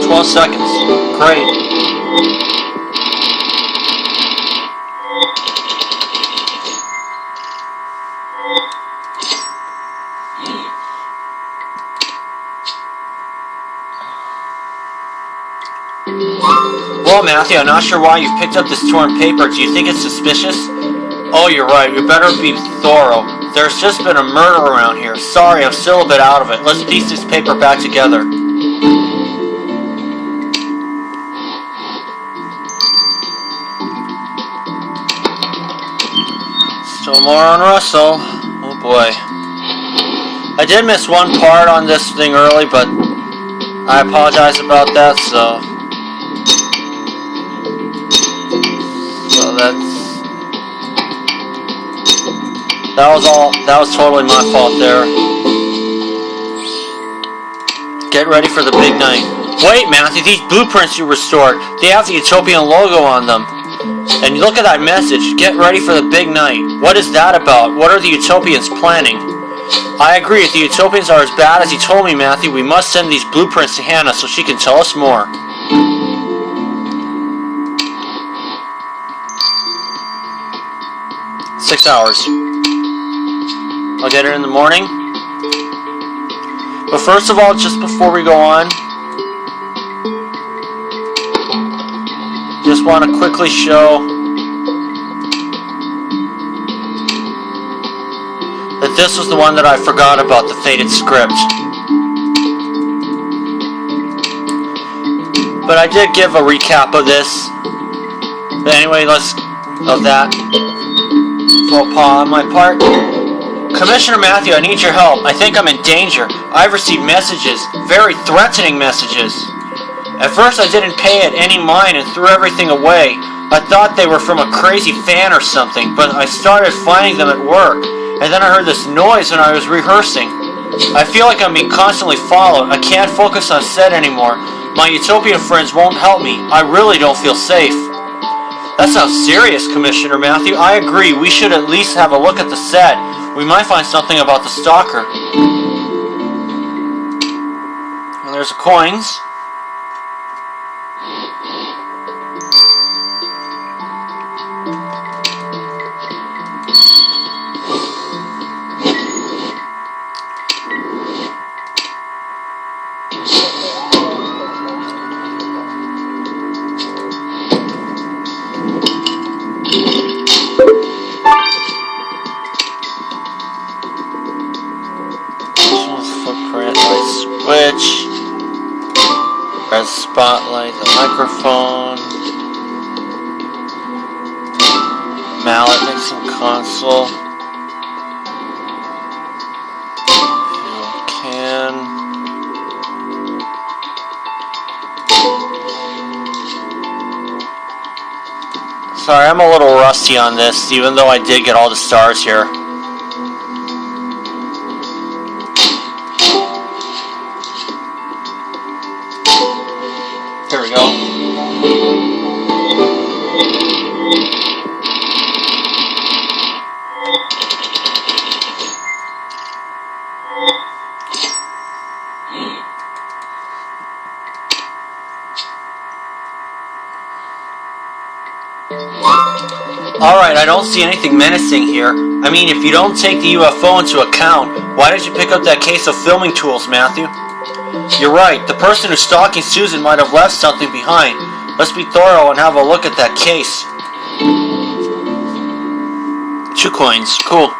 12 seconds. Great. Well, Matthew, I'm not sure why you've picked up this torn paper. Do you think it's suspicious? Oh, you're right. We better be thorough. There's just been a murder around here. Sorry, I'm still a bit out of it. Let's piece this paper back together. Still more on Russell. Oh boy. I did miss one part on this thing early, but I apologize about that, so that was totally my fault there. Get ready for the big night. Wait, Matthew, these blueprints you restored, they have the Utopian logo on them. And look at that message, get ready for the big night. What is that about? What are the Utopians planning? I agree, if the Utopians are as bad as you told me, Matthew, we must send these blueprints to Hannah so she can tell us more. "6 hours. I'll get it in the morning. But first of all, just before we go on, just want to quickly show that this was the one that I forgot about, the faded script. But I did give a recap of this. But anyway, of that. Faux pas on my part. Commissioner Matthew, I need your help. I think I'm in danger. I've received messages, very threatening messages. At first I didn't pay it any mind and threw everything away. I thought they were from a crazy fan or something, but I started finding them at work. And then I heard this noise when I was rehearsing. I feel like I'm being constantly followed. I can't focus on set anymore. My Utopian friends won't help me. I really don't feel safe. That sounds serious, Commissioner Matthew. I agree. We should at least have a look at the set. We might find something about the stalker. And there's the coins. Switch, red spotlight, the microphone, mallet, mixing console, fuel can, sorry, I'm a little rusty on this, even though I did get all the stars here. Here we go. Alright, I don't see anything menacing here. I mean, if you don't take the UFO into account, why did you pick up that case of filming tools, Matthew? You're right, the person who's stalking Susan might have left something behind. Let's be thorough and have a look at that case. 2 coins, cool.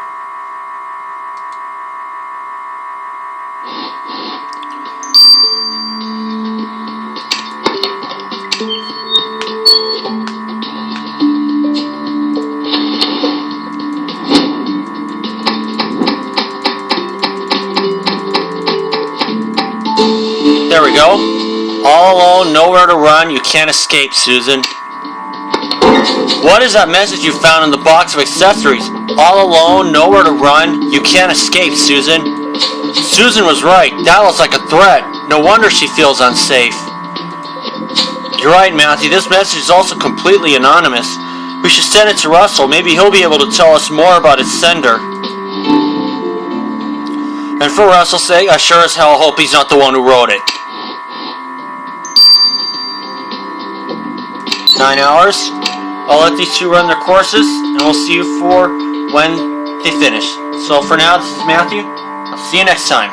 There we go. All alone, nowhere to run, you can't escape, Susan. What is that message you found in the box of accessories? All alone, nowhere to run, you can't escape, Susan. Susan was right. That looks like a threat. No wonder she feels unsafe. You're right, Matthew. This message is also completely anonymous. We should send it to Russell. Maybe he'll be able to tell us more about its sender. And for Russell's sake, I sure as hell hope he's not the one who wrote it. 9 hours. I'll let these two run their courses, and we'll see you for when they finish. So for now, this is Matthew. I'll see you next time.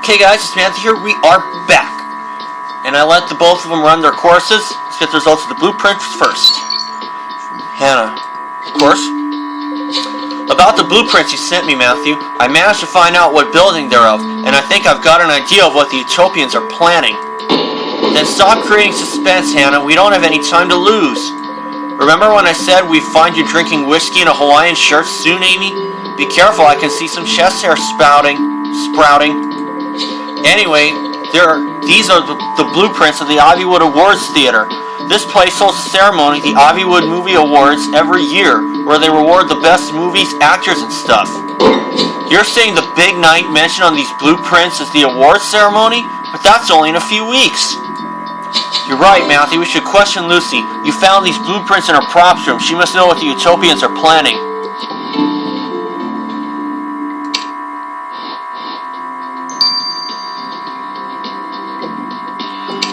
Okay guys, it's Matthew here. We are back. And I let the both of them run their courses. Let's get the results of the blueprint first. Hannah, of course. About the blueprints you sent me, Matthew, I managed to find out what building they're of, and I think I've got an idea of what the Utopians are planning. Then stop creating suspense, Hannah. We don't have any time to lose. Remember when I said we'd find you drinking whiskey in a Hawaiian shirt soon, Amy? Be careful, I can see some chest hair sprouting. Anyway, these are the blueprints of the Ivywood Awards Theater. This place holds a ceremony, the Ivywood Movie Awards, every year, where they reward the best movies, actors, and stuff. You're saying the big night mentioned on these blueprints is the awards ceremony? But that's only in a few weeks. You're right, Matthew. We should question Lucy. You found these blueprints in her props room. She must know what the Utopians are planning.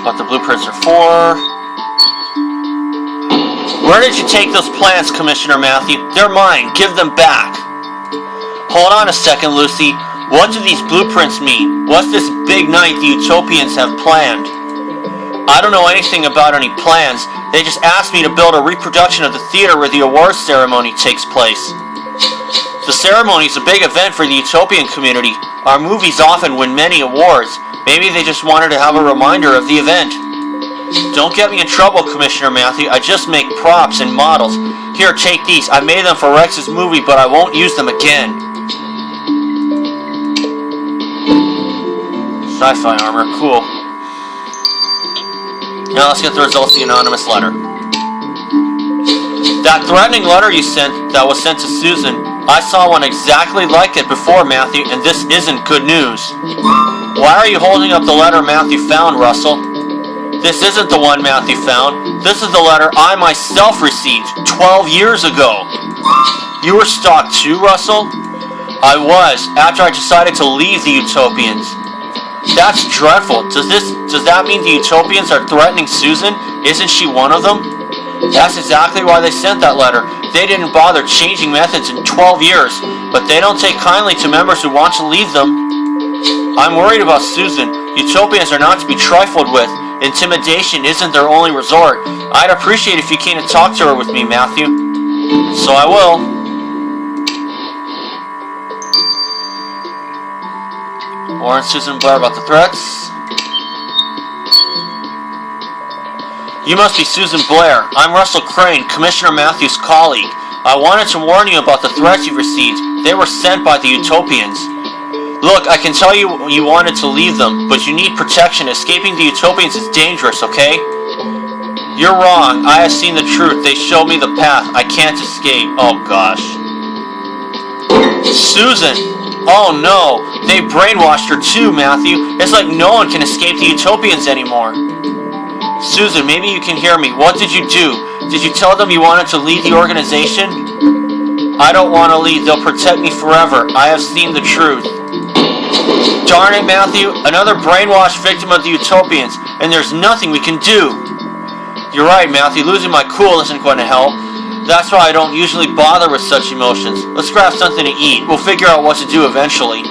What the blueprints are for. Where did you take those plans, Commissioner Matthew? They're mine. Give them back. Hold on a second, Lucy. What do these blueprints mean? What's this big night the Utopians have planned? I don't know anything about any plans. They just asked me to build a reproduction of the theater where the awards ceremony takes place. The ceremony is a big event for the Utopian community. Our movies often win many awards. Maybe they just wanted to have a reminder of the event. Don't get me in trouble, Commissioner Matthew. I just make props and models. Here, take these. I made them for Rex's movie, but I won't use them again. Sci-fi armor, cool. Now let's get the results of the anonymous letter. That threatening letter you sent, that was sent to Susan, I saw one exactly like it before, Matthew, and this isn't good news. Why are you holding up the letter Matthew found, Russell? This isn't the one Matthew found. This is the letter I myself received 12 years ago. You were stalked too, Russell? I was, after I decided to leave the Utopians. That's dreadful. Does that mean the Utopians are threatening Susan? Isn't she one of them? That's exactly why they sent that letter. They didn't bother changing methods in 12 years, but they don't take kindly to members who want to leave them. I'm worried about Susan. Utopians are not to be trifled with. Intimidation isn't their only resort. I'd appreciate if you came to talk to her with me, Matthew. So I will. Warn Susan Blair about the threats. You must be Susan Blair. I'm Russell Crane, Commissioner Matthew's colleague. I wanted to warn you about the threats you've received. They were sent by the Utopians. Look, I can tell you wanted to leave them, but you need protection. Escaping the Utopians is dangerous, okay? You're wrong. I have seen the truth. They showed me the path. I can't escape. Oh, gosh. Susan! Oh, no. They brainwashed her too, Matthew. It's like no one can escape the Utopians anymore. Susan, maybe you can hear me. What did you do? Did you tell them you wanted to leave the organization? I don't want to leave. They'll protect me forever. I have seen the truth. Darn it, Matthew. Another brainwashed victim of the Utopians, and there's nothing we can do. You're right, Matthew. Losing my cool isn't going to help. That's why I don't usually bother with such emotions. Let's grab something to eat. We'll figure out what to do eventually.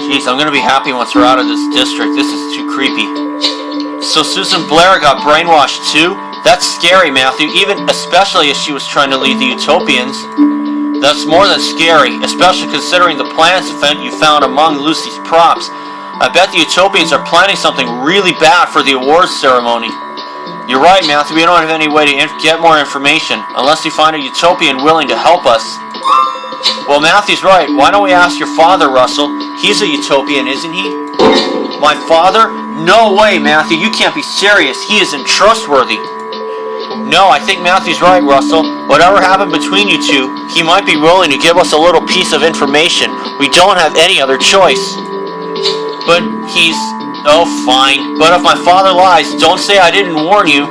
Jeez, I'm going to be happy once we're out of this district. This is too creepy. So Susan Blair got brainwashed too? That's scary, Matthew, especially as she was trying to lead the Utopians. That's more than scary, especially considering the plans you found among Lucy's props. I bet the Utopians are planning something really bad for the awards ceremony. You're right, Matthew, we don't have any way to get more information, unless we find a Utopian willing to help us. Well, Matthew's right. Why don't we ask your father, Russell? He's a Utopian, isn't he? My father? No way, Matthew. You can't be serious. He isn't trustworthy. No, I think Matthew's right, Russell. Whatever happened between you two, he might be willing to give us a little piece of information. We don't have any other choice. But he's... Oh, fine. But if my father lies, don't say I didn't warn you.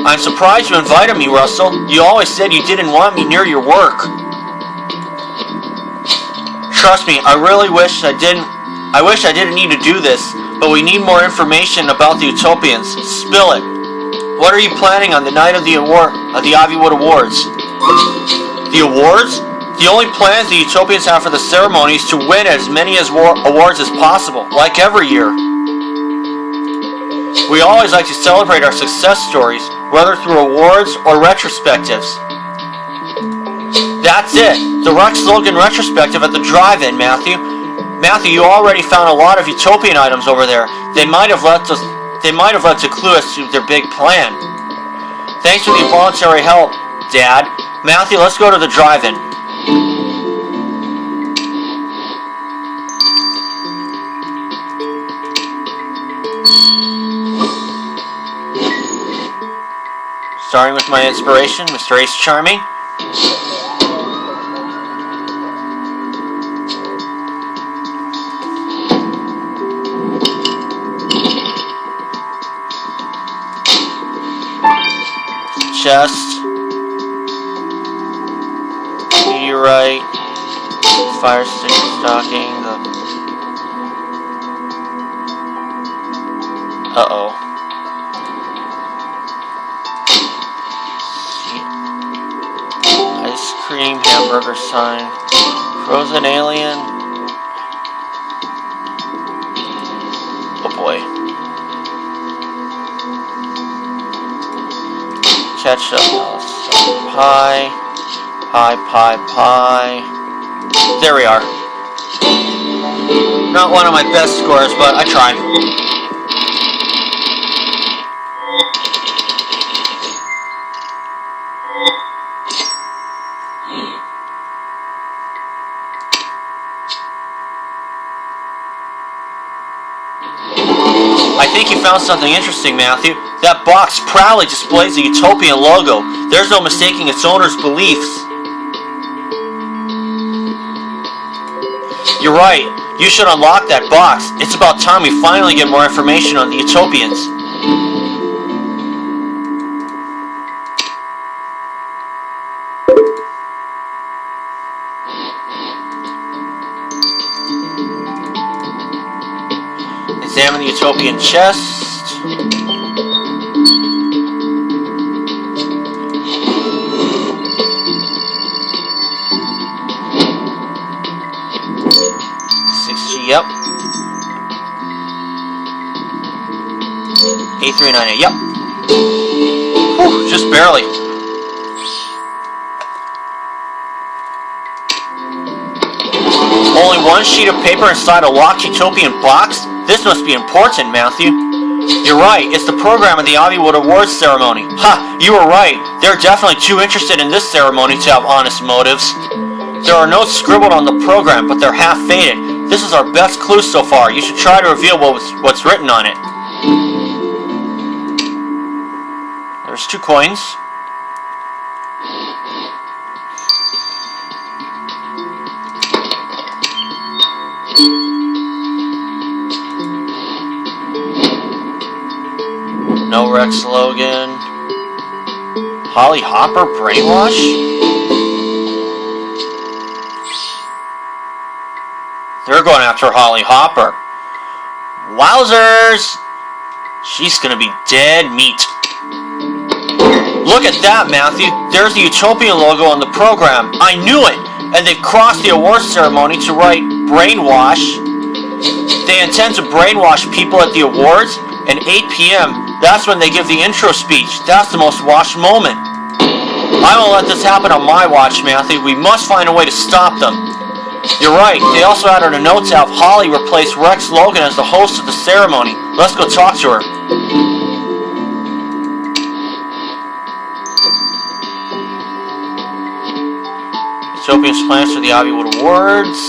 I'm surprised you invited me, Russell. You always said you didn't want me near your work. Trust me, I really wish I didn't need to do this, but we need more information about the Utopians. Spill it. What are you planning on the night of the Ivywood Awards? The awards? The only plans the Utopians have for the ceremony is to win as many awards as possible, like every year. We always like to celebrate our success stories, whether through awards or retrospectives. That's it. The Rex Logan retrospective at the drive-in, Matthew. Matthew, you already found a lot of Utopian items over there. They might have led to clue us to their big plan. Thanks for the involuntary help, Dad. Matthew, let's go to the drive-in. Starting with my inspiration, Mr. Ace Charming. Chest, meteorite, fire stick stocking, uh-oh. Ice cream, hamburger sign, frozen alien. Oh boy. Ketchup, pie. There we are. Not one of my best scores, but I tried. I think you found something interesting, Matthew. That box proudly displays the Utopian logo. There's no mistaking its owner's beliefs. You're right. You should unlock that box. It's about time we finally get more information on the Utopians. Examine the Utopian chest. Yep. A398, yep. Whew, just barely. Only one sheet of paper inside a locked Utopian box? This must be important, Matthew. You're right, it's the program of the Aviwood Awards ceremony. Ha, you were right. They're definitely too interested in this ceremony to have honest motives. There are notes scribbled on the program, but they're half-faded. This is our best clue so far. You should try to reveal what's written on it. There's 2 coins. No Rex Logan. Holly Hopper brainwash? They're going after Holly Hopper. Wowzers! She's gonna be dead meat. Look at that, Matthew. There's the Utopian logo on the program. I knew it! And they've crossed the awards ceremony to write brainwash. They intend to brainwash people at the awards, and 8 p.m., that's when they give the intro speech. That's the most watched moment. I won't let this happen on my watch, Matthew. We must find a way to stop them. You're right. They also added a note to have Holly replace Rex Logan as the host of the ceremony. Let's go talk to her. Utopian's plans for the Aviwood Awards.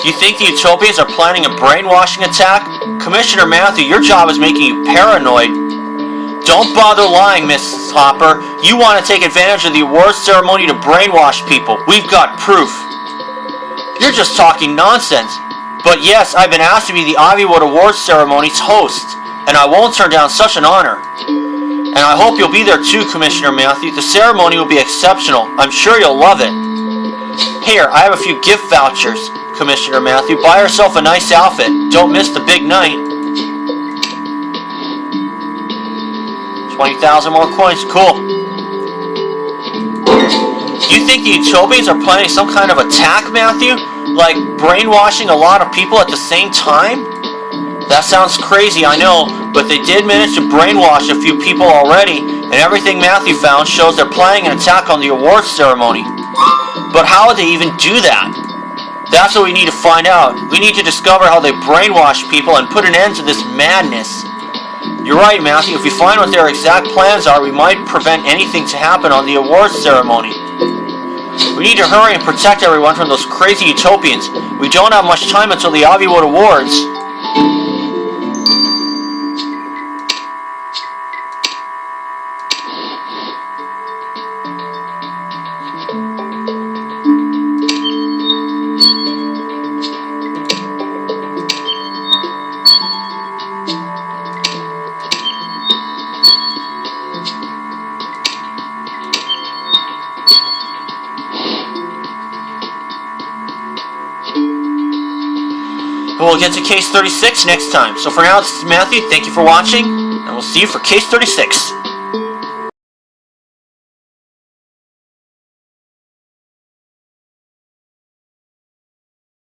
You think the Utopians are planning a brainwashing attack? Commissioner Matthew, your job is making you paranoid. Don't bother lying, Mrs. Hopper. You want to take advantage of the awards ceremony to brainwash people. We've got proof. You're just talking nonsense. But yes, I've been asked to be the Aviwood Awards ceremony's host, and I won't turn down such an honor. And I hope you'll be there too, Commissioner Matthew. The ceremony will be exceptional. I'm sure you'll love it. Here, I have a few gift vouchers, Commissioner Matthew. Buy yourself a nice outfit. Don't miss the big night. 20,000 more coins. Cool. You think the Utopians are planning some kind of attack, Matthew? Like brainwashing a lot of people at the same time? That sounds crazy, I know, But they did manage to brainwash a few people already, and everything Matthew found shows they're planning an attack on the awards ceremony. But how would they even do that? That's what we need to find out. We need to discover how they brainwash people and put an end to this madness. You're right, Matthew. If we find what their exact plans are, we might prevent anything to happen on the awards ceremony. We need to hurry and protect everyone from those crazy utopians. We don't have much time until the Aviwood Awards. We'll get to case 36 next time. So for now, this is Matthew. Thank you for watching, and we'll see you for case 36.